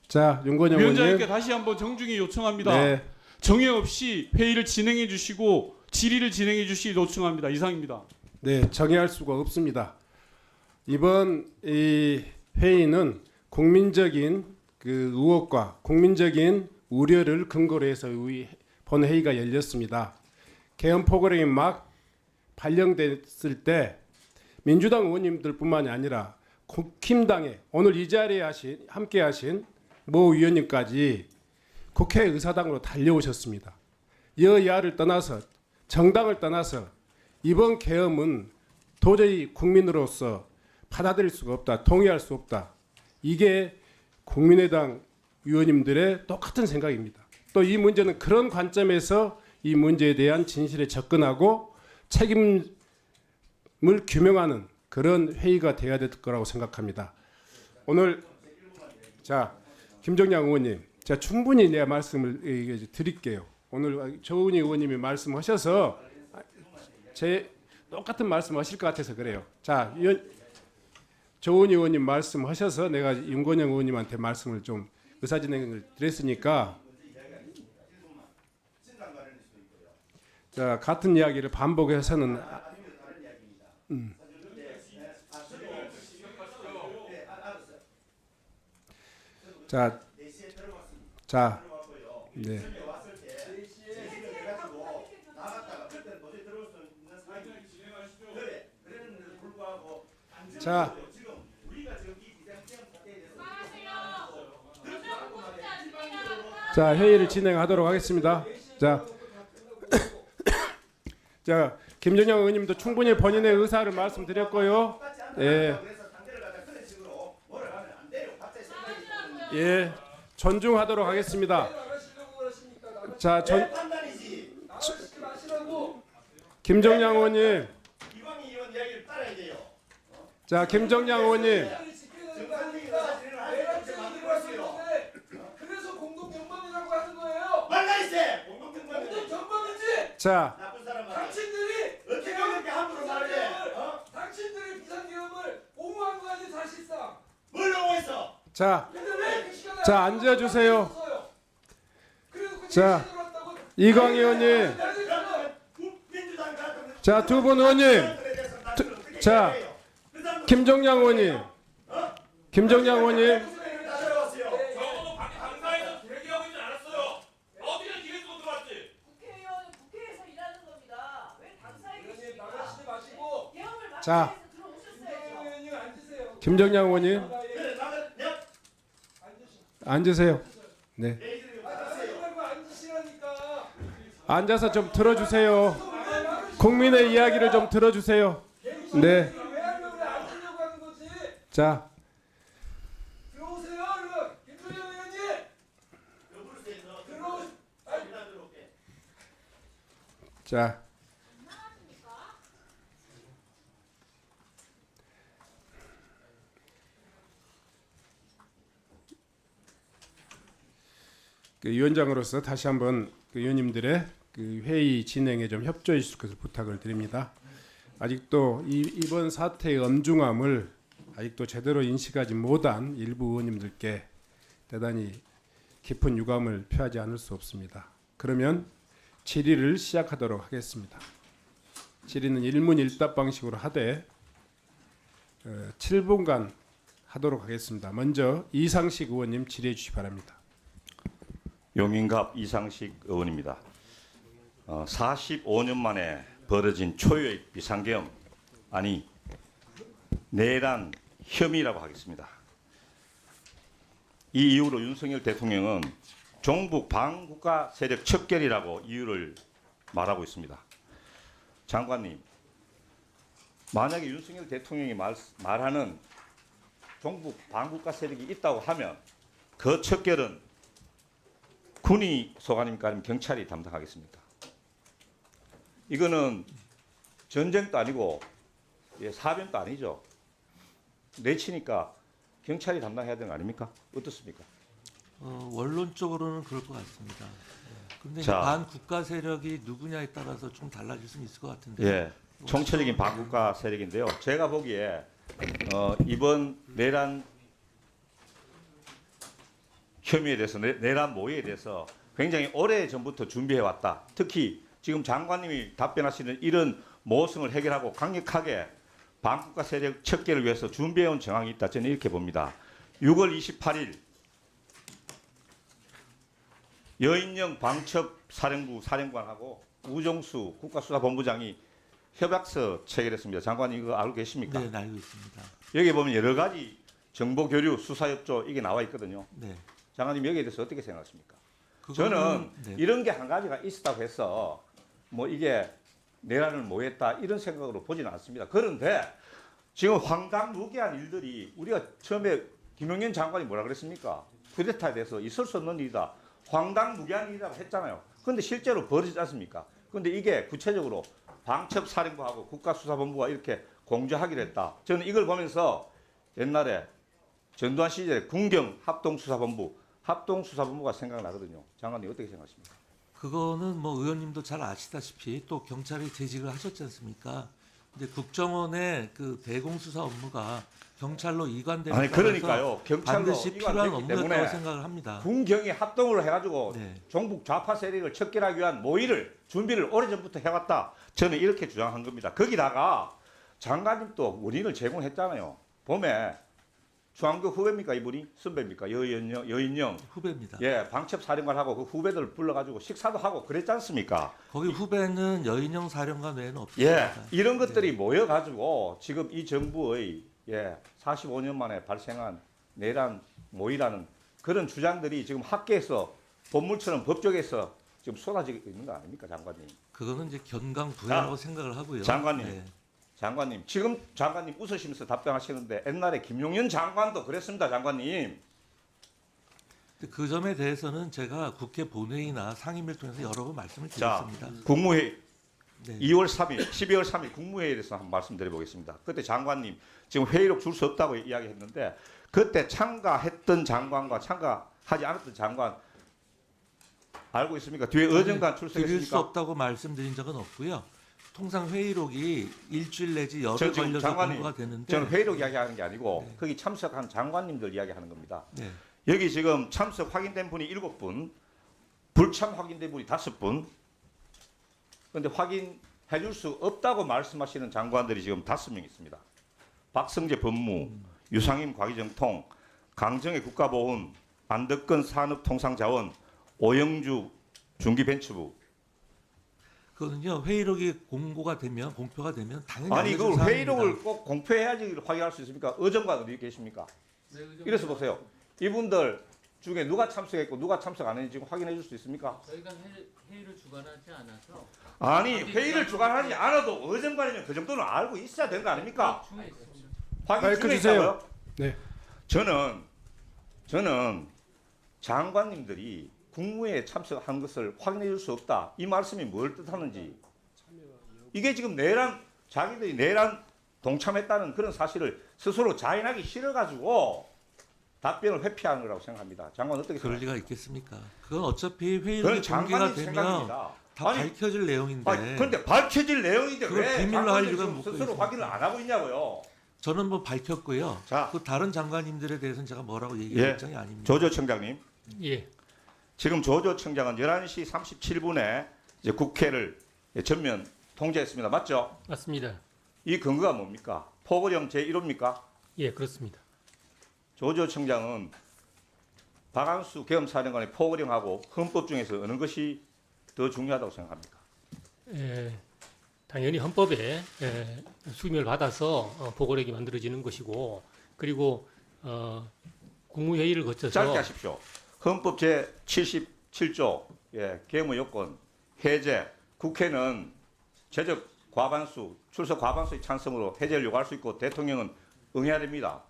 자, 윤건영 위원장님께 의원님. 다시 한번 정중히 요청합니다. 네. 정해 없이 회의를 진행해 주시고 질의를 진행해 주시기 요청합니다. 이상입니다. 네, 정의할 수가 없습니다. 이번 이 회의는 국민적인 그 의혹과 국민적인 우려를 근거로 해서 본 회의가 열렸습니다. 개헌 프로그램이 막 발령됐을 때 민주당 의원님들뿐만이 아니라 국힘당에 오늘 이 자리에 함께하신 모 의원님까지 국회 의사당으로 달려오셨습니다. 여야를 떠나서 정당을 떠나서 이번 계엄은 도저히 국민으로서 받아들일 수가 없다, 동의할 수 없다. 이게 국민의당 의원님들의 똑같은 생각입니다. 또 이 문제는 그런 관점에서 이 문제에 대한 진실에 접근하고 책임을 규명하는 그런 회의가 되어야 될 거라고 생각합니다. 오늘 자 김정양 의원님, 제가 충분히 내 말씀을 드릴게요. 오늘 조은희 의원님이 말씀하셔서 제 똑같은 말씀하실 것 같아서 그래요. 자, 조은희 의원님 말씀하셔서 내가 윤건영 의원님한테 말씀을 좀 의사진행을 드렸으니까 자 같은 이야기를 반복해서는 자, 네. 자, 자 회의를 진행하도록 하겠습니다. 자, 김정영 의원님도 충분히 본인의 의사를 말씀드렸고요. 예, 존중하도록 하겠습니다. 자, 김정양 의원님. 자, 김정양 의원님. 그래서 공동정범이라고 하는 거예요. 말라이세. 공동정범이지. 자, 당신들이 어떻게 그렇게 함부로 말해? 당신들이 비상계엄을 옹호한 거 아니 사실상. 뭘 옹호했어? 자, 앉아주세요. 자, 이광희 의원님. 자, 두 분 의원님. 자, 김정양 의원님. 김정양 의원님. 자, 김정양 의원님. 앉으세요. 네. 앉아서 좀 들어주세요. 국민의 이야기를 좀 들어주세요. 네. 자. 들어오세요, 김종현 의원님. 자. 그 위원장으로서 다시 한번 그 의원님들의 그 회의 진행에 좀 협조해 주실 것을 부탁을 드립니다. 아직도 이번 사태의 엄중함을 아직도 제대로 인식하지 못한 일부 의원님들께 대단히 깊은 유감을 표하지 않을 수 없습니다. 그러면 질의를 시작하도록 하겠습니다. 질의는 일문일답 방식으로 하되 7분간 하도록 하겠습니다. 먼저 이상식 의원님 질의해 주시기 바랍니다. 용인갑 이상식 의원입니다. 45년 만에 벌어진 초유의 비상계엄, 아니 내란 혐의라고 하겠습니다. 이 이후로 윤석열 대통령은 종북 반국가 세력 척결이라고 이유를 말하고 있습니다. 장관님, 만약에 윤석열 대통령이 말하는 종북 반국가 세력이 있다고 하면 그 척결은 군이 소관입니까? 아니면 경찰이 담당하겠습니까? 이거는 전쟁도 아니고 사변도 아니죠. 내치니까 경찰이 담당해야 되는 거 아닙니까? 어떻습니까? 원론적으로는 그럴 것 같습니다. 그런데 자. 반국가 세력이 누구냐에 따라서 좀 달라질 수는 있을 것 같은데. 예, 총체적인 반국가 세력인데요. 제가 보기에 이번 내란 혐의에 대해서 내란 모의에 대해서 굉장히 오래 전부터 준비해 왔다. 특히 지금 장관님이 답변하시는 이런 모성을 해결하고 강력하게 반국가 세력 척결을 위해서 준비해온 정황이 있다. 저는 이렇게 봅니다. 6월 28일 여인영 방첩사령부 사령관하고 우정수 국가수사본부장이 협약서 체결했습니다. 장관님 이거 알고 계십니까? 네, 알고 있습니다. 여기 보면 여러 가지 정보 교류, 수사협조 이게 나와 있거든요. 네. 장관님 여기에 대해서 어떻게 생각하십니까? 그거는- 저는 네. 이런 게 한 가지가 있었다고 해서 뭐 이게 내란을 모했다 이런 생각으로 보지는 않습니다. 그런데 지금 황당무계한 일들이 우리가 처음에 김용현 장관이 뭐라 그랬습니까? 쿠데타에 대해서 있을 수 없는 일이다. 황당무계한 일이라고 했잖아요. 그런데 실제로 벌어지지 않습니까? 그런데 이게 구체적으로 방첩사령부하고 국가수사본부가 이렇게 공조하기로 했다. 저는 이걸 보면서 옛날에 전두환 시절에 군경 합동수사본부가 생각나거든요. 장관님 어떻게 생각하십니까? 그거는 뭐 의원님도 잘 아시다시피 또 경찰이 재직을 하셨지 않습니까? 이제 국정원의 그 대공수사 업무가 경찰로 이관되는 아니 그러니까요. 경찰로 반드시 필요한 이관됐기 업무였다고 때문에 생각을 합니다. 군경이 합동으로 해가지고 네. 종북 좌파 세력을 척결하기 위한 모의를 준비를 오래전부터 해왔다. 저는 이렇게 주장한 겁니다. 거기다가 장관님도 원인을 제공했잖아요. 봄에 중앙교 후배입니까 이분이? 선배입니까? 여인영 후배입니다. 예, 방첩사령관하고 그 후배들 불러가지고 식사도 하고 그랬지 않습니까? 거기 후배는 여인영 사령관 외에는 예, 없습니다. 이런 것들이 모여가지고 지금 이 정부의 45년 만에 발생한 내란 모의라는 그런 주장들이 지금 학계에서 본물처럼 법조계에서 지금 쏟아지고 있는 거 아닙니까, 장관님? 그거는 이제 견강부회라고 생각을 하고요. 장관님, 네. 장관님, 지금 장관님 웃으시면서 답변하시는데 옛날에 김용현 장관도 그랬습니다, 장관님. 그 점에 대해서는 제가 국회 본회의나 상임위를 통해서 여러 번 말씀을 자, 드렸습니다. 국무회의 네. 12월 3일 국무회의에 대해서 한번 말씀드려보겠습니다. 그때 장관님 지금 회의록 줄 수 없다고 이야기했는데 그때 참가했던 장관과 참가하지 않았던 장관 알고 있습니까? 뒤에 어정간 드릴 수 출석했습니까? 없다고 말씀드린 적은 없고요. 통상 회의록이 일주일 내지 열흘 지금 걸려서 장관님, 공부가 되는데 저는 회의록 이야기하는 게 아니고 거기 참석한 장관님들 이야기하는 겁니다. 네. 여기 지금 참석 확인된 분이 7분, 불참 확인된 분이 5분. 그런데 확인해 줄 수 없다고 말씀하시는 장관들이 지금 5명 있습니다. 박성재 법무, 유상임 과기정통, 강정의 국가보훈, 안덕근 산업통상자원, 오영주 중기벤처부. 그거는요 회의록이 공표가 되면 당연히 아니 알려진 그 회의록을 사항입니다. 꼭 공표해야지 확인할 수 있습니까? 어정관 어디 계십니까? 이래서 보세요. 이분들 중에 누가 참석했고 누가 참석 안 했는지 지금 확인해 줄 수 있습니까? 저희가 회의를 주관하지 않아서 아니 회의를 주관하지 않아도 어정관이면 그 정도는 알고 있어야 되는 거 아닙니까? 중에 있습니다. 확인 마이크 중에 주세요. 있다고요? 네. 저는 장관님들이 국무회의에 참석한 것을 확인해 줄 수 없다. 이 말씀이 뭘 뜻하는지. 이게 지금 자기들이 내란 동참했다는 그런 사실을 스스로 자인하기 싫어가지고 답변을 회피하는 거라고 생각합니다. 장관 어떻게 그럴 생각하십니까? 리가 있겠습니까? 그건 어차피 회의록이 그건 공개가 장관님 되면 생각입니다. 다 아니, 밝혀질 내용인데 아니, 그런데 밝혀질 내용인데 그걸 왜 비밀로 할 장관님 이유가 지금 뭐가 스스로 있습니까? 확인을 안 하고 있냐고요. 저는 뭐 밝혔고요. 자. 그 다른 장관님들에 대해서는 제가 뭐라고 얘기할 예, 입장이 아닙니다. 조조 청장님. 예, 지금 조조 청장은 11시 37분에 이제 국회를 전면 통제했습니다. 맞죠? 맞습니다. 이 근거가 뭡니까? 포고령 제1호입니까? 예, 그렇습니다. 조조 청장은 박한수 계엄사령관의 포고령하고 헌법 중에서 어느 것이 더 중요하다고 생각합니까? 예, 당연히 헌법에 수임을 받아서 보고력이 만들어지는 것이고, 그리고 국무회의를 거쳐서 짧게 하십시오. 헌법 제77조 계엄의 요건 해제. 국회는 제적 과반수, 출석 과반수의 찬성으로 해제를 요구할 수 있고 대통령은 응해야 됩니다.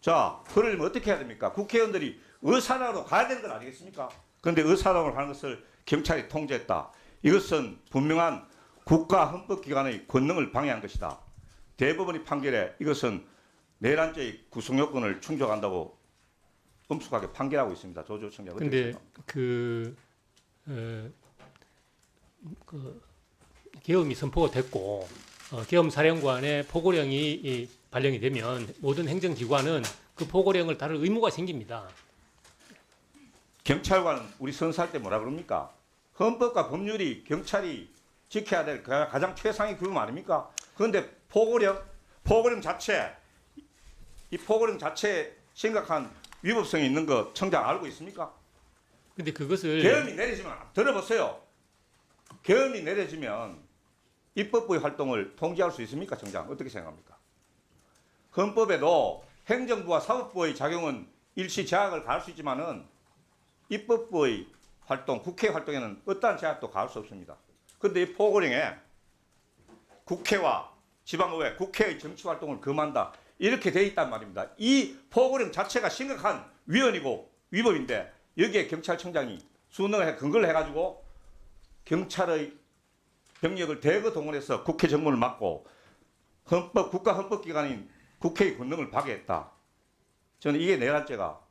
자, 그러려면 어떻게 해야 됩니까? 국회의원들이 의사당으로 가야 되는 건 아니겠습니까? 그런데 의사당으로 하는 것을 경찰이 통제했다. 이것은 분명한 국가 헌법기관의 권능을 방해한 것이다. 대법원이 판결에 이것은 내란죄의 구성요건을 충족한다고 엄숙하게 판결하고 있습니다. 조조 청장. 근데 계엄이 선포가 됐고 계엄사령관의 포고령이 발령이 되면 모든 행정기관은 그 포고령을 따를 의무가 생깁니다. 경찰관은 우리 선사할 때 뭐라 그럽니까? 헌법과 법률이 경찰이 지켜야 될 가장 최상의 규범 아닙니까? 그런데 포고령 자체, 이 포고령 자체에 심각한 위법성이 있는 거 청장 알고 있습니까? 근데 그것을 계엄이 내려지면 들어보세요. 계엄이 내려지면 입법부의 활동을 통제할 수 있습니까, 청장? 어떻게 생각합니까? 헌법에도 행정부와 사법부의 작용은 일시 제약을 가할 수 있지만은 입법부의 활동, 국회 활동에는 어떠한 제약도 가할 수 없습니다. 그런데 이 포고령에 국회와 지방의회, 국회의 정치 활동을 금한다. 이렇게 돼 있단 말입니다. 이 포고령 자체가 심각한 위헌이고 위법인데 여기에 경찰청장이 수능에 근거를 해가지고 경찰의 병력을 대거 동원해서 국회 정문을 막고 국가 헌법기관인 국회의 권능을 파괴했다. 저는 이게 내란죄가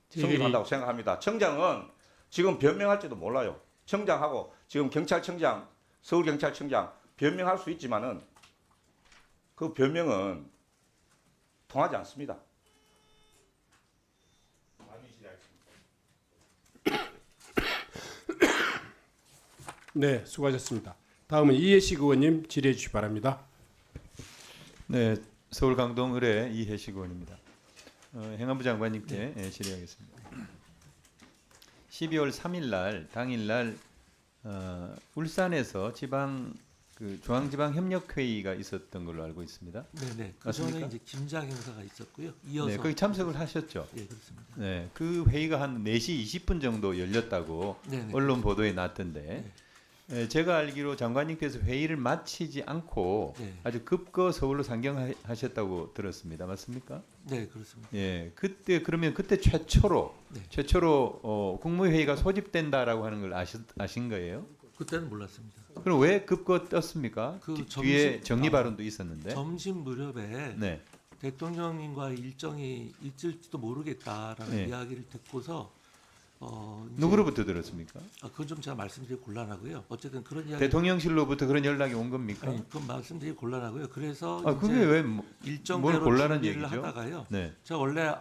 성립한다고 생각합니다. 청장은 지금 변명할지도 몰라요. 청장하고 지금 경찰청장, 서울경찰청장 변명할 수 있지만은 그 변명은 통하지 않습니다. 네, 수고하셨습니다. 다음은 이해식 의원님 질의해 주시기 바랍니다. 네, 서울 강동 의뢰 이해식 의원입니다. 행안부 장관님께 질의하겠습니다. 12월 3일 날 당일 날 울산에서 중앙지방협력회의가 있었던 걸로 알고 있습니다. 네네. 그 전에 이제 김장 행사가 있었고요. 이어서 네, 거기 참석을 하셨죠. 예, 그렇습니다. 네, 그 회의가 한 4시 20분 정도 열렸다고 네네. 언론 보도에 났던데. 네. 제가 알기로 장관님께서 회의를 마치지 않고 네. 아주 급거 서울로 상경하셨다고 들었습니다. 맞습니까? 네, 그렇습니다. 예, 그러면 그때 최초로 네. 국무회의가 소집된다라고 하는 걸 아신 거예요? 그때는 몰랐습니다. 그럼 왜 급거 떴습니까? 뒤에 정리 발언도 있었는데. 점심 무렵에 네. 대통령님과 일정이 있을지도 모르겠다라는 네. 이야기를 듣고서 누구로부터 들었습니까? 그건 좀 제가 말씀드리기 곤란하고요. 어쨌든 그런 이야기. 대통령실로부터 그런 연락이 온 겁니까? 아니, 그건 말씀드리기 곤란하고요. 그래서 그게 왜 일정대로 곤란한 준비를 얘기죠? 하다가요. 네. 제가 원래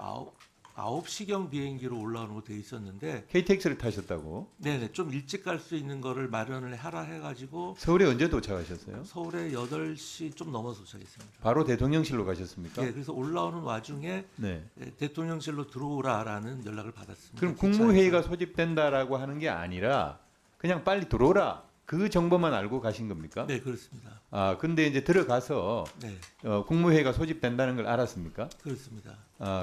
9시경 비행기로 올라오는 거 돼 있었는데 KTX를 타셨다고? 네네, 좀 일찍 갈 수 있는 거를 마련을 하라 해가지고 서울에 언제 도착하셨어요? 서울에 8시 좀 넘어서 도착했습니다. 바로 대통령실로 가셨습니까? 네, 그래서 올라오는 와중에 네. 대통령실로 들어오라라는 연락을 받았습니다. 그럼 국무회의가 소집된다라고 하는 게 아니라 그냥 빨리 들어오라 그 정보만 알고 가신 겁니까? 네, 그렇습니다. 근데 이제 들어가서 네. 국무회의가 소집된다는 걸 알았습니까? 그렇습니다.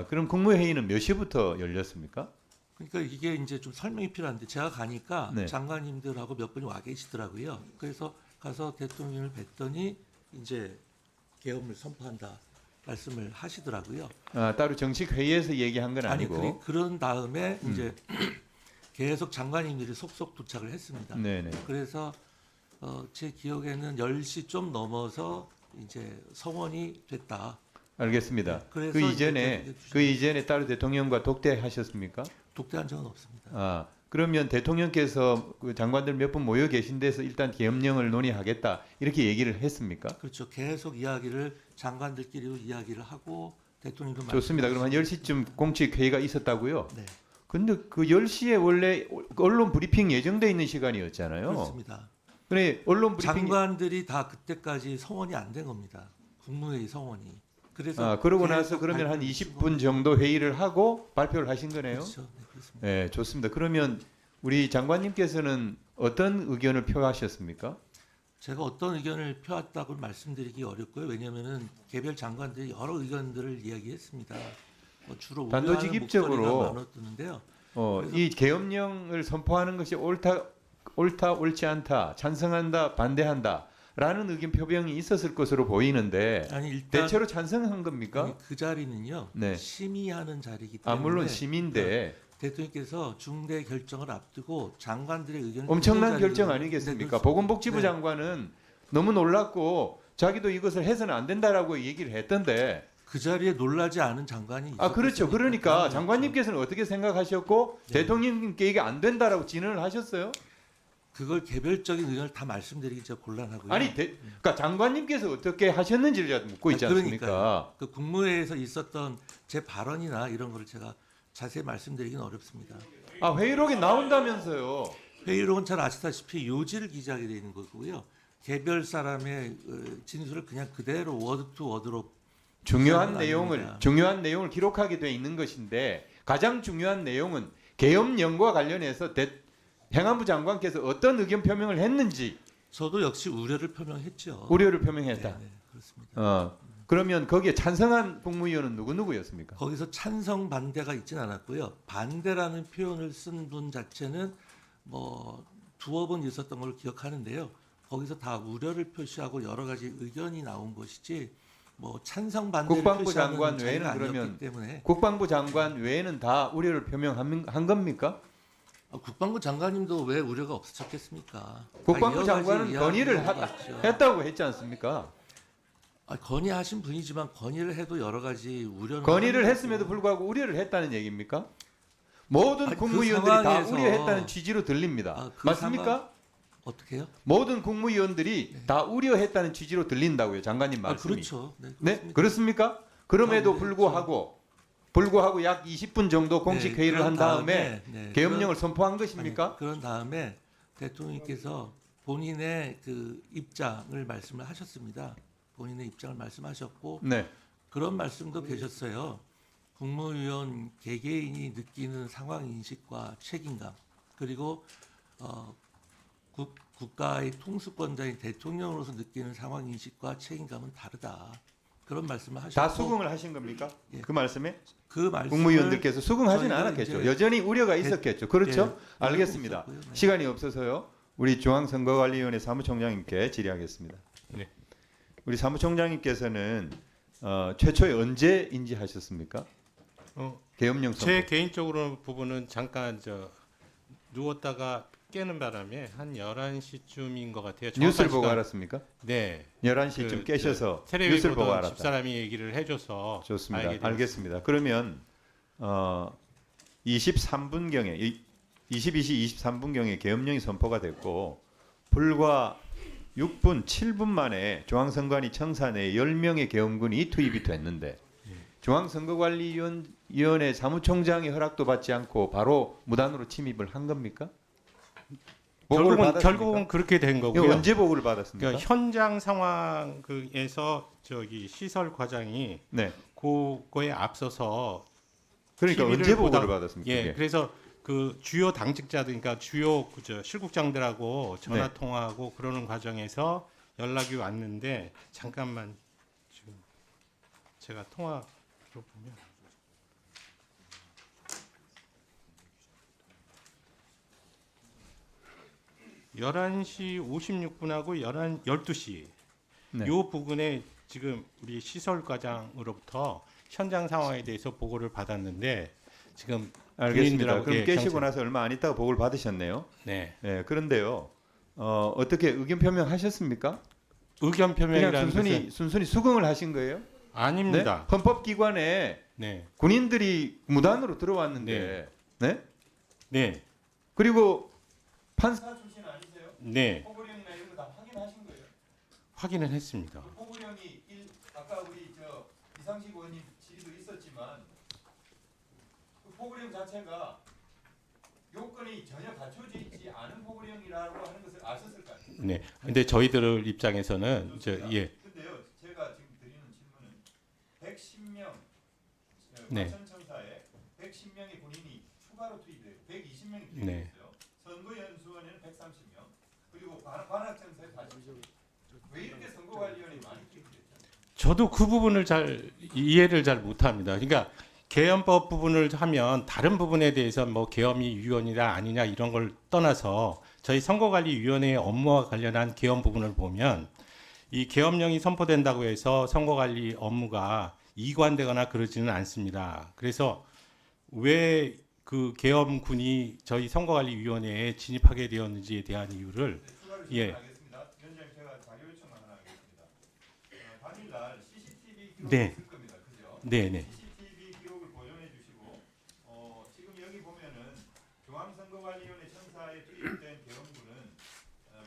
그럼 국무회의는 몇 시부터 열렸습니까? 그러니까 이게 이제 좀 설명이 필요한데 제가 가니까 네. 장관님들하고 몇 분이 와 계시더라고요. 그래서 가서 대통령을 뵀더니 이제 계엄을 선포한다 말씀을 하시더라고요. 따로 정식 회의에서 얘기한 건 아니, 아니고. 그런 다음에 이제 계속 장관님들이 속속 도착을 했습니다. 네네. 그래서 제 기억에는 10시 좀 넘어서 이제 성원이 됐다. 알겠습니다. 그래서 그 이전에 따로 대통령과 독대하셨습니까? 독대한 적은 없습니다. 아, 그러면 대통령께서 그 장관들 몇 분 모여 계신 데서 일단 계엄령을 논의하겠다 이렇게 얘기를 했습니까? 그렇죠. 계속 이야기를 장관들끼리 이야기를 하고 대통령도 좋습니다. 그럼 한 10시쯤 공식 회의가 있었다고요? 네. 근데 그 10시에 원래 언론 브리핑 예정돼 있는 시간이었잖아요. 그렇습니다. 그래 언론 브리핑 장관들이 다 그때까지 성원이 안 된 겁니다. 국무회의 성원이. 그래서 그러고 계속 나서 그러면 한 발표를 20분 정도 회의를 하고 발표를 하신 거네요. 그렇죠. 네, 그렇습니다. 네, 좋습니다. 그러면 우리 장관님께서는 어떤 의견을 표하셨습니까? 제가 어떤 의견을 펴왔다고 말씀드리기 어렵고요. 왜냐하면은 개별 장관들이 여러 의견들을 이야기했습니다. 뭐 주로 단도직입적으로 목소리가 많았는데요. 이 계엄령을 선포하는 것이 옳다 옳지 않다, 찬성한다, 반대한다. 라는 의견 표명이 있었을 것으로 보이는데 아니, 일단 대체로 찬성한 겁니까? 아니, 그 자리는요. 네. 심의하는 자리이기 때문에 물론 심인데 대통령께서 중대 결정을 앞두고 장관들의 의견을 엄청난 듣는 결정 자리이기 아니겠습니까? 때문에 보건복지부 네. 장관은 너무 놀랐고 자기도 이것을 해서는 안 된다라고 얘기를 했던데 그 자리에 놀라지 않은 장관이 그렇죠. 있었겠습니까? 그러니까 장관님께서는 어떻게 생각하셨고 네. 대통령님께 이게 안 된다라고 진언을 하셨어요? 그걸 개별적인 의견을 다 말씀드리기 좀 곤란하고요. 아니, 그러니까 장관님께서 어떻게 하셨는지를 제가 묻고 있지 않습니까? 그러니까요. 그 국무회의에서 있었던 제 발언이나 이런 거를 제가 자세히 말씀드리기는 어렵습니다. 회의록에 나온다면서요? 회의록은 잘 아시다시피 요지를 기재하게 되어 있는 거고요. 개별 사람의 진술을 그냥 그대로 워드 투 워드로 중요한 아닙니다. 내용을 기록하게 돼 있는 것인데 가장 중요한 내용은 계엄령과 관련해서 행안부 장관께서 어떤 의견 표명을 했는지 저도 역시 우려를 표명했죠. 우려를 표명했다. 네, 그렇습니다. 그러면 거기에 찬성한 국무위원은 누구였습니까? 거기서 찬성 반대가 있진 않았고요. 반대라는 표현을 쓴 분 자체는 뭐 두어 번 있었던 걸 기억하는데요. 거기서 다 우려를 표시하고 여러 가지 의견이 나온 것이지 뭐 찬성 반대를 국방부 표시하는 장관 자리가 외에는 아니었기 그러면 때문에 국방부 장관 외에는 다 우려를 표명한 겁니까? 국방부 장관님도 왜 우려가 없으셨겠습니까? 국방부 장관은 건의를 했다고 했지 않습니까? 건의하신 분이지만 건의를 해도 여러 가지 우려는 건의를 했음에도 불구하고 우려를 했다는 얘기입니까? 모든 국무위원들이 다 우려했다는 취지로 들립니다. 맞습니까? 어떻게요? 모든 국무위원들이 다 우려했다는 취지로 들린다고요, 장관님 말씀이. 그렇죠. 네, 그렇습니까? 그럼에도 불구하고 약 20분 정도 공식 회의를 한 다음에 계엄령을 선포한 것입니까? 그런 다음에 대통령께서 본인의 그 입장을 말씀을 하셨습니다. 본인의 입장을 말씀하셨고 네. 그런 말씀도 계셨어요. 국무위원 개개인이 느끼는 상황 인식과 책임감 그리고 국가의 통수권자인 대통령으로서 느끼는 상황 인식과 책임감은 다르다. 그런 말씀을 하셨고 다 수긍을 하신 겁니까? 예. 그 말씀에? 그 말씀을 국무위원들께서 수긍하지는 저희가 않았겠죠. 이제 여전히 우려가 있었겠죠. 그렇죠? 예, 알겠습니다. 있었고요. 네. 시간이 없어서요. 우리 중앙선거관리위원회 사무총장님께 질의하겠습니다. 네. 우리 사무총장님께서는 최초에 언제 인지하셨습니까? 계엄령 선포. 제 개인적으로 부분은 잠깐 누웠다가 깨는 바람에 한 11시쯤인 것 같아요. 뉴스를 보고 알았습니까? 네. 11시쯤 깨셔서 텔레비전 뉴스를 보고 알았다. 집사람이 얘기를 해줘서 좋습니다. 알게 되었습니다. 알겠습니다. 그러면 23분경에 22시 23분경에 계엄령이 선포가 됐고 불과 6분 7분 만에 중앙선관위 청사 내에 10명의 계엄군이 투입이 됐는데 중앙선거관리위원회 사무총장의 허락도 받지 않고 바로 무단으로 침입을 한 겁니까? 결국은 그렇게 된 거고요. 언제 보고를 받았습니까? 그러니까 현장 상황에서 시설 과장이 그거에 앞서서 그러니까 TV를 언제 보고를 받았습니까? 예, 그게? 그래서 그 주요 당직자들, 그러니까 주요 실국장들하고 전화 통화하고 그러는 과정에서 연락이 왔는데 잠깐만 지금 제가 통화로 보면. 11시 56분하고 12시 요 부분에 지금 우리 시설과장으로부터 현장 상황에 대해서 보고를 받았는데 지금 알겠습니다. 그럼 깨시고 나서 얼마 안 있다가 보고를 받으셨네요. 네. 그런데요. 어떻게 의견 표명하셨습니까? 의견 표명이라는 그냥 순순히 수긍을 하신 거예요? 아닙니다. 네? 헌법기관에 네. 군인들이 무단으로 들어왔는데, 네? 네. 그리고 판사 출신 아니세요? 네. 포고령이나 이런 거 다 확인하신 거예요? 확인을 했습니다. 그 포고령이 아까 우리 이상식 의원님 질의도 있었지만 그 포고령 자체가 요건이 전혀 갖춰져 있지 않은 포고령이라고 하는 것을 아셨을까요? 네. 근데 저희들 입장에서는 예. 근데요, 제가 지금 드리는 질문은 110명 네. 과천청사에 110명의 군인이 추가로 투입돼요. 120명이 네. 투입됐어요. 선거연수원에는 130명, 그리고 관악청사에 80명. 왜 이렇게 선거관리원이 많이 투입됐죠? 저도 그 부분을 이해를 잘 못합니다. 그러니까 계엄법 부분을 하면 다른 부분에 대해서 뭐 계엄이 위헌이냐 아니냐 이런 걸 떠나서 저희 선거관리위원회의 업무와 관련한 계엄 부분을 보면 이 계엄령이 선포된다고 해서 선거관리 업무가 이관되거나 그러지는 않습니다. 그래서 왜 그 계엄군이 저희 선거관리위원회에 진입하게 되었는지에 대한 이유를 알겠습니다. 위원장님, 제가 자료 요청만 하나 하겠습니다. 당일날 CCTV 기록이 네. 있을 겁니다. 그죠? 네네. CCTV 기록을 보존해 주시고 지금 여기 보면은 중앙선거관리위원회 청사에 투입된 계엄군은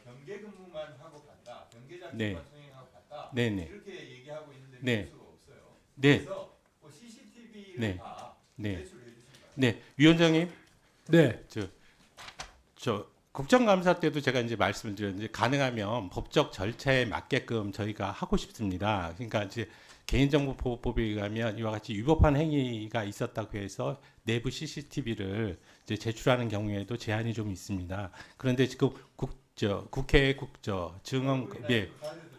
경계 근무만 하고 간다. 경계작전만 네. 수행하고 간다. 네네. 이렇게 얘기하고 있는데 네. 볼 수가 없어요. 네. 그래서 CCTV를 네. 다 네. 제출해 주실까요? 네. 위원장님. 네. 저 국정감사 때도 제가 이제 말씀을 드렸는데 가능하면 법적 절차에 맞게끔 저희가 하고 싶습니다. 그러니까 이제 개인정보보호법에 의하면 이와 같이 위법한 행위가 있었다고 해서 내부 CCTV를 이제 제출하는 경우에도 제한이 좀 있습니다. 그런데 지금 국회 증언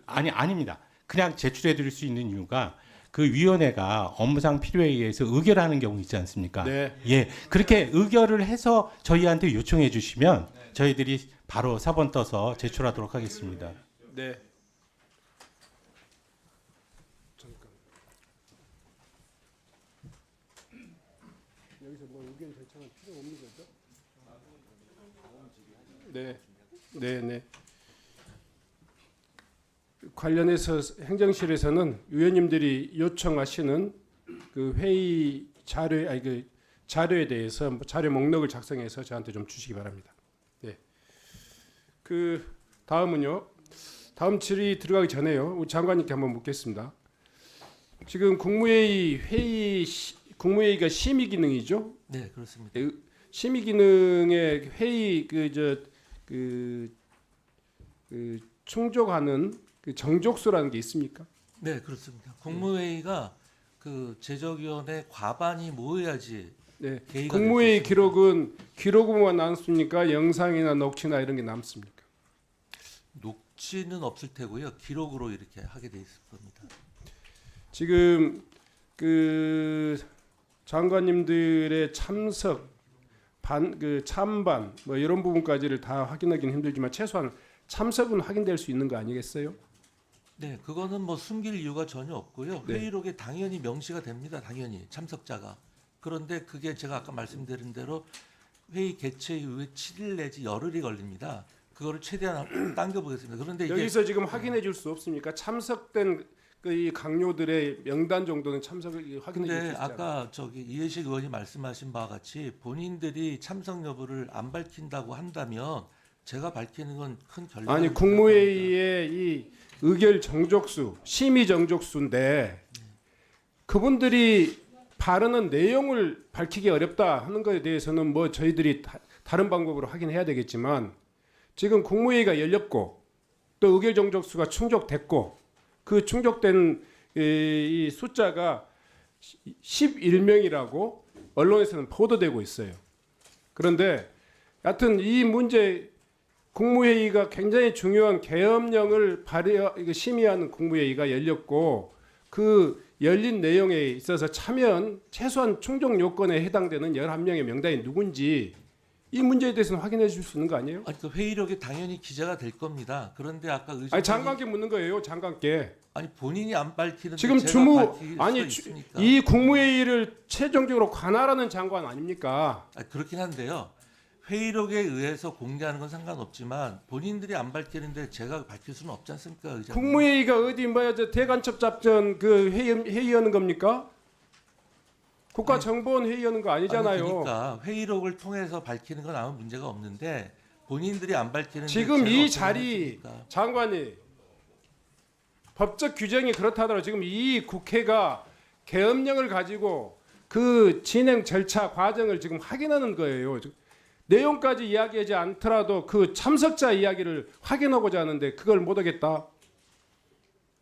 아닙니다. 그냥 제출해 드릴 수 있는 이유가 그 위원회가 업무상 필요에 의해서 의결하는 경우 있지 않습니까? 네. 예, 그렇게 의결을 해서 저희한테 요청해 주시면 저희들이 바로 사본 떠서 제출하도록 하겠습니다. 네. 여기서 뭐 의견 결정은 필요 없는 거죠? 네. 네, 네. 관련해서 행정실에서는 위원님들이 요청하시는 그 회의 자료에 대해서 자료 목록을 작성해서 저한테 좀 주시기 바랍니다. 네. 그 다음은요. 다음 질의 들어가기 전에요. 우리 장관님께 한번 묻겠습니다. 지금 국무회의가 심의 기능이죠? 네, 그렇습니다. 심의 기능의 회의 충족하는 그 정족수라는 게 있습니까? 네, 그렇습니다. 국무회의가 그 제적위원회 과반이 모여야지. 네. 회의가 국무회의 될 수 있습니다. 기록은 기록으로만 남습니까? 영상이나 녹취나 이런 게 남습니까? 녹취는 없을 테고요. 기록으로 이렇게 하게 돼 있을 겁니다. 지금 그 장관님들의 참석, 찬반 뭐 이런 부분까지를 다 확인하기는 힘들지만 최소한 참석은 확인될 수 있는 거 아니겠어요? 네, 그거는 뭐 숨길 이유가 전혀 없고요. 네. 회의록에 당연히 명시가 됩니다. 당연히 참석자가. 그런데 그게 제가 아까 말씀드린 대로 회의 개최 이후에 7일 내지 열흘이 걸립니다. 그거를 최대한 당겨보겠습니다. 그런데 이게 여기서 지금 확인해 줄 수 없습니까? 참석된 그 강요들의 명단 정도는 참석을 확인해 줄 수 근데 있잖아요. 아까 이해식 의원이 말씀하신 바와 같이 본인들이 참석 여부를 안 밝힌다고 한다면 제가 밝히는 건 큰 결과가 아니 국무회의의 이 의결 정족수, 심의 정족수인데 그분들이 발언한 내용을 밝히기 어렵다 하는 것에 대해서는 뭐 저희들이 다른 방법으로 확인해야 되겠지만 지금 국무회의가 열렸고 또 의결 정족수가 충족됐고 그 충족된 이 숫자가 11명이라고 언론에서는 보도되고 있어요. 그런데 여하튼 이 문제 국무회의가 굉장히 중요한 계엄령을 심의하는 국무회의가 열렸고 그 열린 내용에 있어서 참여한 최소한 충족 요건에 해당되는 11명의 명단이 누군지 이 문제에 대해서는 확인해 줄 수 있는 거 아니에요? 아니 그 회의록에 당연히 기재가 될 겁니다. 그런데 아까 의장님이 아니 장관께 묻는 거예요. 장관께. 아니 본인이 안 밝히는데 지금 제가 주무 밝힐 아니 수 있으니까. 이 국무회의를 최종적으로 관할하는 장관 아닙니까? 그렇긴 한데요. 회의록에 의해서 공개하는 건 상관없지만 본인들이 안 밝히는데 제가 밝힐 수는 없지 않습니까, 의장님? 국무회의가 어디 뭐야 저 대간첩 작전 그 회의하는 겁니까? 국가정보원 회의하는 거 아니잖아요. 아니, 그러니까 회의록을 통해서 밝히는 건 아무 문제가 없는데 본인들이 안 밝히는데 지금 제가 이 어떻게 자리 하겠습니까? 장관이 법적 규정이 그렇다더라도 지금 이 국회가 계엄령을 가지고 그 진행 절차 과정을 지금 확인하는 거예요. 내용까지 이야기하지 않더라도 그 참석자 이야기를 확인하고자 하는데 그걸 못하겠다.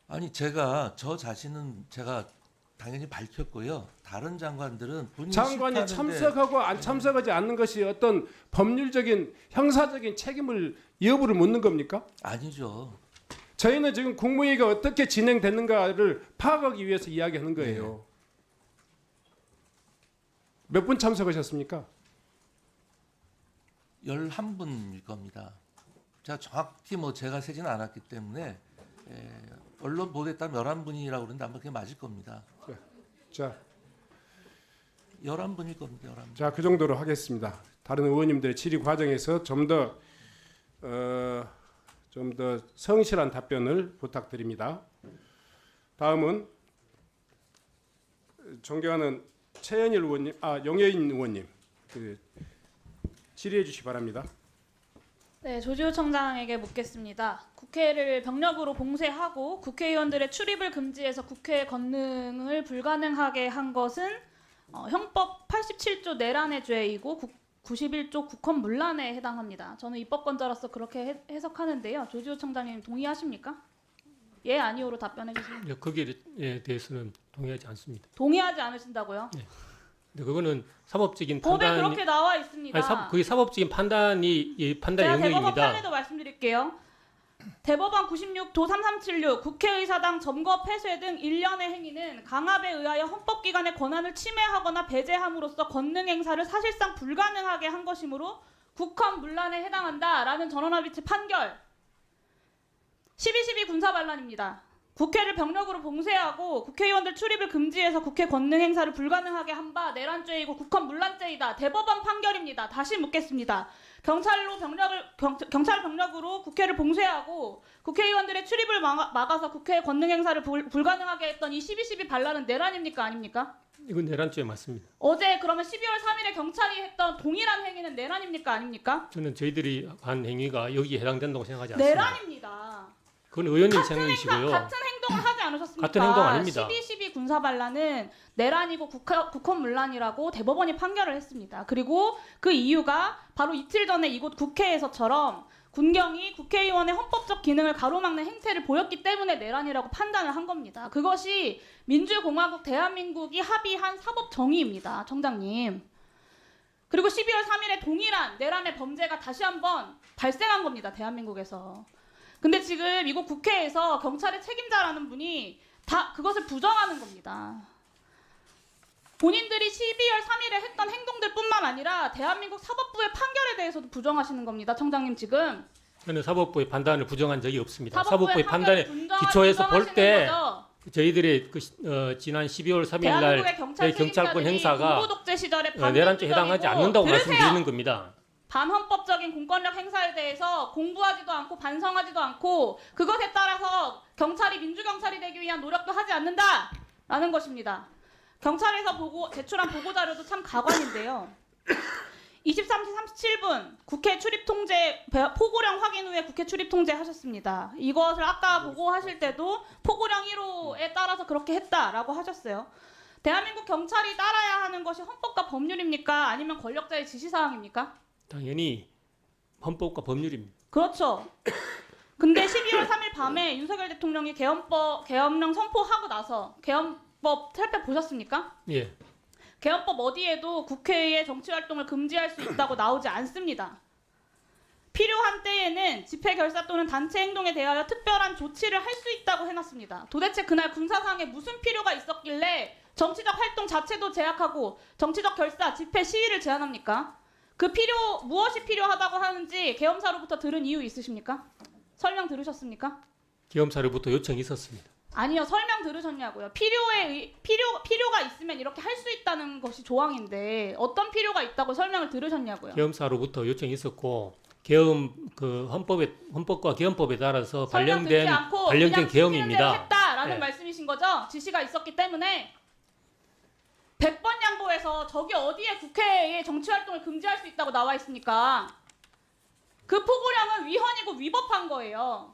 아니 제가 저 자신은 제가 당연히 밝혔고요. 다른 장관들은 본인이 장관이 싫다는데 참석하고 안 참석하지 않는 것이 어떤 법률적인 형사적인 책임을 여부를 묻는 겁니까? 아니죠. 저희는 지금 국무회의가 어떻게 진행됐는가를 파악하기 위해서 이야기하는 거예요. 몇 분 참석하셨습니까? 11분일 겁니다. 제가 정확히 뭐 제가 세지는 않았기 때문에 언론 보도에 따르면 11분이라고 그러는데 아마 그게 맞을 겁니다. 자, 11분일 겁니다. 11분. 자, 그 정도로 하겠습니다. 다른 의원님들의 질의 과정에서 좀 더 성실한 답변을 부탁드립니다. 다음은 존경하는 최현일 의원님, 영예인 의원님 질의해 주시기 바랍니다. 네, 조지호 청장에게 묻겠습니다. 국회를 병력으로 봉쇄하고 국회의원들의 출입을 금지해서 국회 건능을 불가능하게 한 것은 형법 87조 내란의 죄이고 91조 국헌 문란에 해당합니다. 저는 입법권자로서 그렇게 해석하는데요. 조지호 청장님 동의하십니까? 예, 아니오로 답변해 주세요. 네, 거기에 대해서는 동의하지 않습니다. 동의하지 않으신다고요? 네. 근데 그거는 사법적인 법에 판단이 그렇게 나와 있습니다. 그게 사법적인 판단이 판단 제가 대법원 영역입니다. 판례도 말씀드릴게요. 대법원 96도 3376 국회의사당 점거 폐쇄 등 일련의 행위는 강압에 의하여 헌법기관의 권한을 침해하거나 배제함으로써 권능 행사를 사실상 불가능하게 한 것이므로 국헌 문란에 해당한다라는 전원합의체 판결. 12.12 군사반란입니다. 국회를 병력으로 봉쇄하고 국회의원들 출입을 금지해서 국회 권능 행사를 불가능하게 한 바 내란죄이고 국헌 문란죄이다. 대법원 판결입니다. 다시 묻겠습니다. 경찰 병력으로 국회를 봉쇄하고 국회의원들의 출입을 막아서 국회 권능 행사를 불가능하게 했던 이 12.12 반란은 내란입니까, 아닙니까? 이건 내란죄 맞습니다. 어제 그러면 12월 3일에 경찰이 했던 동일한 행위는 내란입니까, 아닙니까? 저는 저희들이 한 행위가 여기에 해당된다고 생각하지 않습니다. 내란입니다. 그건 의원님 생각이시고요. 같은 행동을 하지 않으셨습니까? 같은 행동 아닙니다. 12.12 군사반란은 내란이고 국헌문란이라고 대법원이 판결을 했습니다. 그리고 그 이유가 바로 이틀 전에 이곳 국회에서처럼 군경이 국회의원의 헌법적 기능을 가로막는 행태를 보였기 때문에 내란이라고 판단을 한 겁니다. 그것이 민주공화국 대한민국이 합의한 사법 정의입니다. 청장님. 그리고 12월 3일에 동일한 내란의 범죄가 다시 한번 발생한 겁니다. 대한민국에서. 근데 지금 이곳 국회에서 경찰의 책임자라는 분이 다 그것을 부정하는 겁니다. 본인들이 12월 3일에 했던 행동들뿐만 아니라 대한민국 사법부의 판결에 대해서도 부정하시는 겁니다. 청장님 지금. 저는 사법부의 판단을 부정한 적이 없습니다. 사법부의 사법부의 판단에 기초해서 볼 때 저희들이 지난 12월 3일 날 경찰권 행사가 내란죄에 해당하지 않는다고 말씀드리는 겁니다. 반헌법적인 공권력 행사에 대해서 공부하지도 않고 반성하지도 않고 그것에 따라서 경찰이 민주경찰이 되기 위한 노력도 하지 않는다라는 것입니다. 경찰에서 제출한 보고자료도 참 가관인데요. 23시 37분 국회 출입 통제 포고령 확인 후에 국회 출입 통제 하셨습니다. 이것을 아까 보고하실 때도 포고령 1호에 따라서 그렇게 했다라고 하셨어요. 대한민국 경찰이 따라야 하는 것이 헌법과 법률입니까? 아니면 권력자의 지시사항입니까? 당연히 헌법과 법률입니다. 그렇죠. 근데 12월 3일 밤에 윤석열 대통령이 계엄령 선포하고 나서 계엄법 살펴보셨습니까? 예. 계엄법 어디에도 국회의 정치활동을 금지할 수 있다고 나오지 않습니다. 필요한 때에는 집회 결사 또는 단체 행동에 대하여 특별한 조치를 할 수 있다고 해놨습니다. 도대체 그날 군사상에 무슨 필요가 있었길래 정치적 활동 자체도 제약하고 정치적 결사, 집회, 시위를 제한합니까? 무엇이 필요하다고 하는지 계엄사로부터 들은 이유 있으십니까? 설명 들으셨습니까? 계엄사로부터 요청이 있었습니다. 아니요, 설명 들으셨냐고요. 필요가 있으면 이렇게 할 수 있다는 것이 조항인데 어떤 필요가 있다고 설명을 들으셨냐고요. 계엄사로부터 요청이 있었고 계엄 그 헌법과 계엄법에 따라서 발령된 계엄입니다. 했다라는 네. 말씀이신 거죠? 지시가 있었기 때문에 100번 양보해서 저기 어디에 국회에 정치활동을 금지할 수 있다고 나와 있습니까? 그 포고령은 위헌이고 위법한 거예요.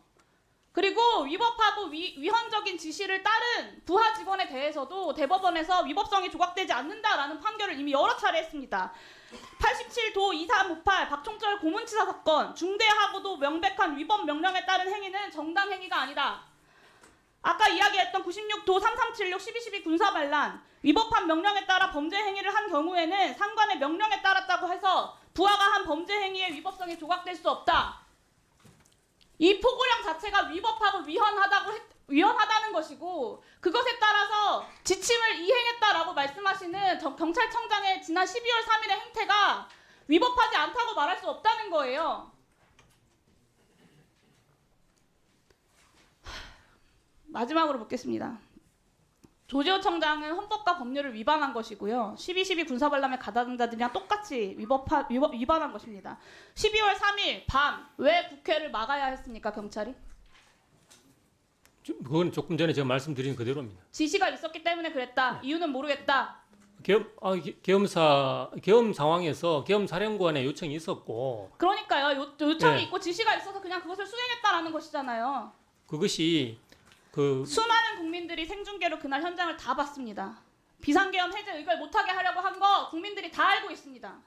그리고 위법하고 위헌적인 지시를 따른 부하 직원에 대해서도 대법원에서 위법성이 조각되지 않는다라는 판결을 이미 여러 차례 했습니다. 87도 2358 박총철 고문치사 사건 중대하고도 명백한 위법 명령에 따른 행위는 정당 행위가 아니다. 아까 이야기했던 96도 3376 1212 군사반란 위법한 명령에 따라 범죄 행위를 한 경우에는 상관의 명령에 따랐다고 해서 부하가 한 범죄 행위의 위법성이 조각될 수 없다. 이 포고령 자체가 위법하고 위헌하다는 것이고 그것에 따라서 지침을 이행했다라고 말씀하시는 경찰청장의 지난 12월 3일의 행태가 위법하지 않다고 말할 수 없다는 거예요. 마지막으로 묻겠습니다. 조지호 청장은 헌법과 법률을 위반한 것이고요. 12.12 군사반란의 가담자들이랑 똑같이 위반한 것입니다. 12월 3일 밤 왜 국회를 막아야 했습니까, 경찰이? 그건 조금 전에 제가 말씀드린 그대로입니다. 지시가 있었기 때문에 그랬다. 이유는 모르겠다. 계엄 상황에서 계엄 사령관의 요청이 있었고 그러니까요. 요청이 네. 있고 지시가 있어서 그냥 그것을 수행했다라는 것이잖아요. 그것이 수많은 국민들이 생중계로 그날 현장을 다 봤습니다. 비상계엄 해제 의결 못하게 하려고 한 거 국민들이 다 알고 있습니다.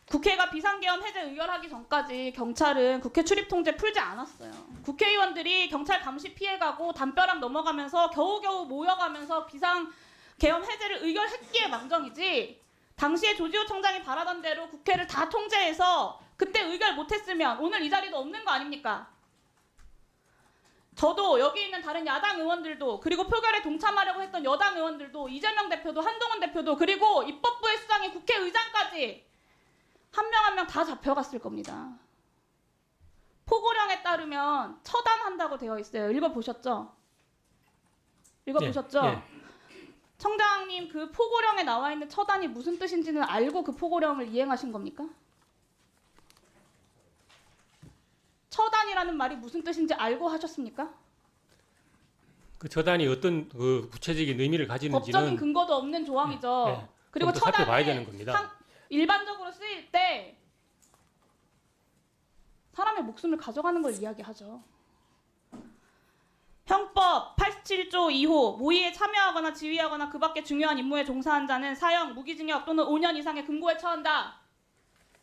국회가 비상계엄 해제 의결하기 전까지 경찰은 국회 출입 통제 풀지 않았어요. 국회의원들이 경찰 감시 피해가고 담벼락 넘어가면서 겨우겨우 모여가면서 비상계엄 해제를 의결했기에 망정이지 당시에 조지호 청장이 바라던 대로 국회를 다 통제해서 그때 의결 못했으면 오늘 이 자리도 없는 거 아닙니까? 저도 여기 있는 다른 야당 의원들도 그리고 표결에 동참하려고 했던 여당 의원들도 이재명 대표도 한동훈 대표도 그리고 입법부의 수장인 국회의장까지 한 명 한 명 다 잡혀갔을 겁니다. 포고령에 따르면 처단한다고 되어 있어요. 읽어보셨죠? 읽어보셨죠? 예. 청장님 그 포고령에 나와 있는 처단이 무슨 뜻인지는 알고 그 포고령을 이행하신 겁니까? 처단이라는 말이 무슨 뜻인지 알고 하셨습니까? 그 처단이 어떤 그 구체적인 의미를 가지는지는 법적인 근거도 없는 조항이죠. 예, 예. 그리고 좀 더 살펴봐야 되는 처단은 겁니다. 일반적으로 쓰일 때 사람의 목숨을 가져가는 걸 이야기하죠. 형법 87조 2호 모의에 참여하거나 지휘하거나 그 밖의 중요한 임무에 종사한 자는 사형, 무기징역 또는 5년 이상의 금고에 처한다.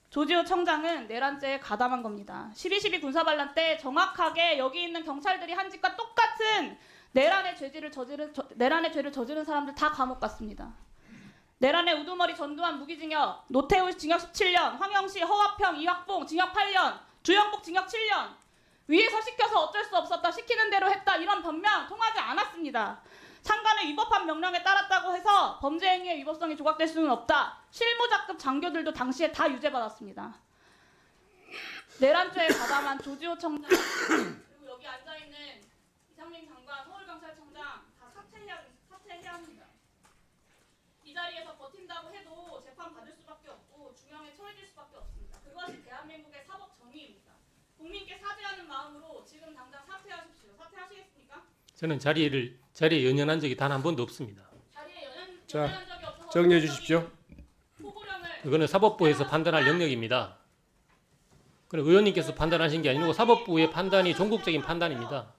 조지호 청장은 내란죄에 가담한 겁니다. 12.12 군사반란 때 정확하게 여기 있는 경찰들이 한 짓과 똑같은 내란의 죄를 저지른 사람들 다 감옥 갔습니다. 내란의 우두머리 전두환 무기징역, 노태우 징역 17년, 황영시, 허화평, 이학봉 징역 8년, 주영복 징역 7년. 위에서 시켜서 어쩔 수 없었다, 시키는 대로 했다 이런 변명 통하지 않았습니다. 상관의 위법한 명령에 따랐다고 해서 범죄 행위의 위법성이 조각될 수는 없다. 실무자급 장교들도 당시에 다 유죄받았습니다. 내란죄에 가담한 조지호 청장 그리고 여기 앉아있는 이상민 장관, 서울경찰청장 다 사퇴해야 합니다. 이 자리에서 버틴다고 해도 재판 받을 수밖에 없고 중형에 처해질 수밖에 없습니다. 그것이 대한민국의 사법 정의입니다. 국민께 사죄하는 마음으로 지금 당장 사퇴하십시오. 사퇴하시겠습니까? 저는 자리에 연연한 적이 단 한 번도 없습니다. 자, 정리해 주십시오. 그거는 사법부에서 판단할 영역입니다. 그리고 의원님께서 판단하신 게 아니고 사법부의 판단이 종국적인 판단입니다.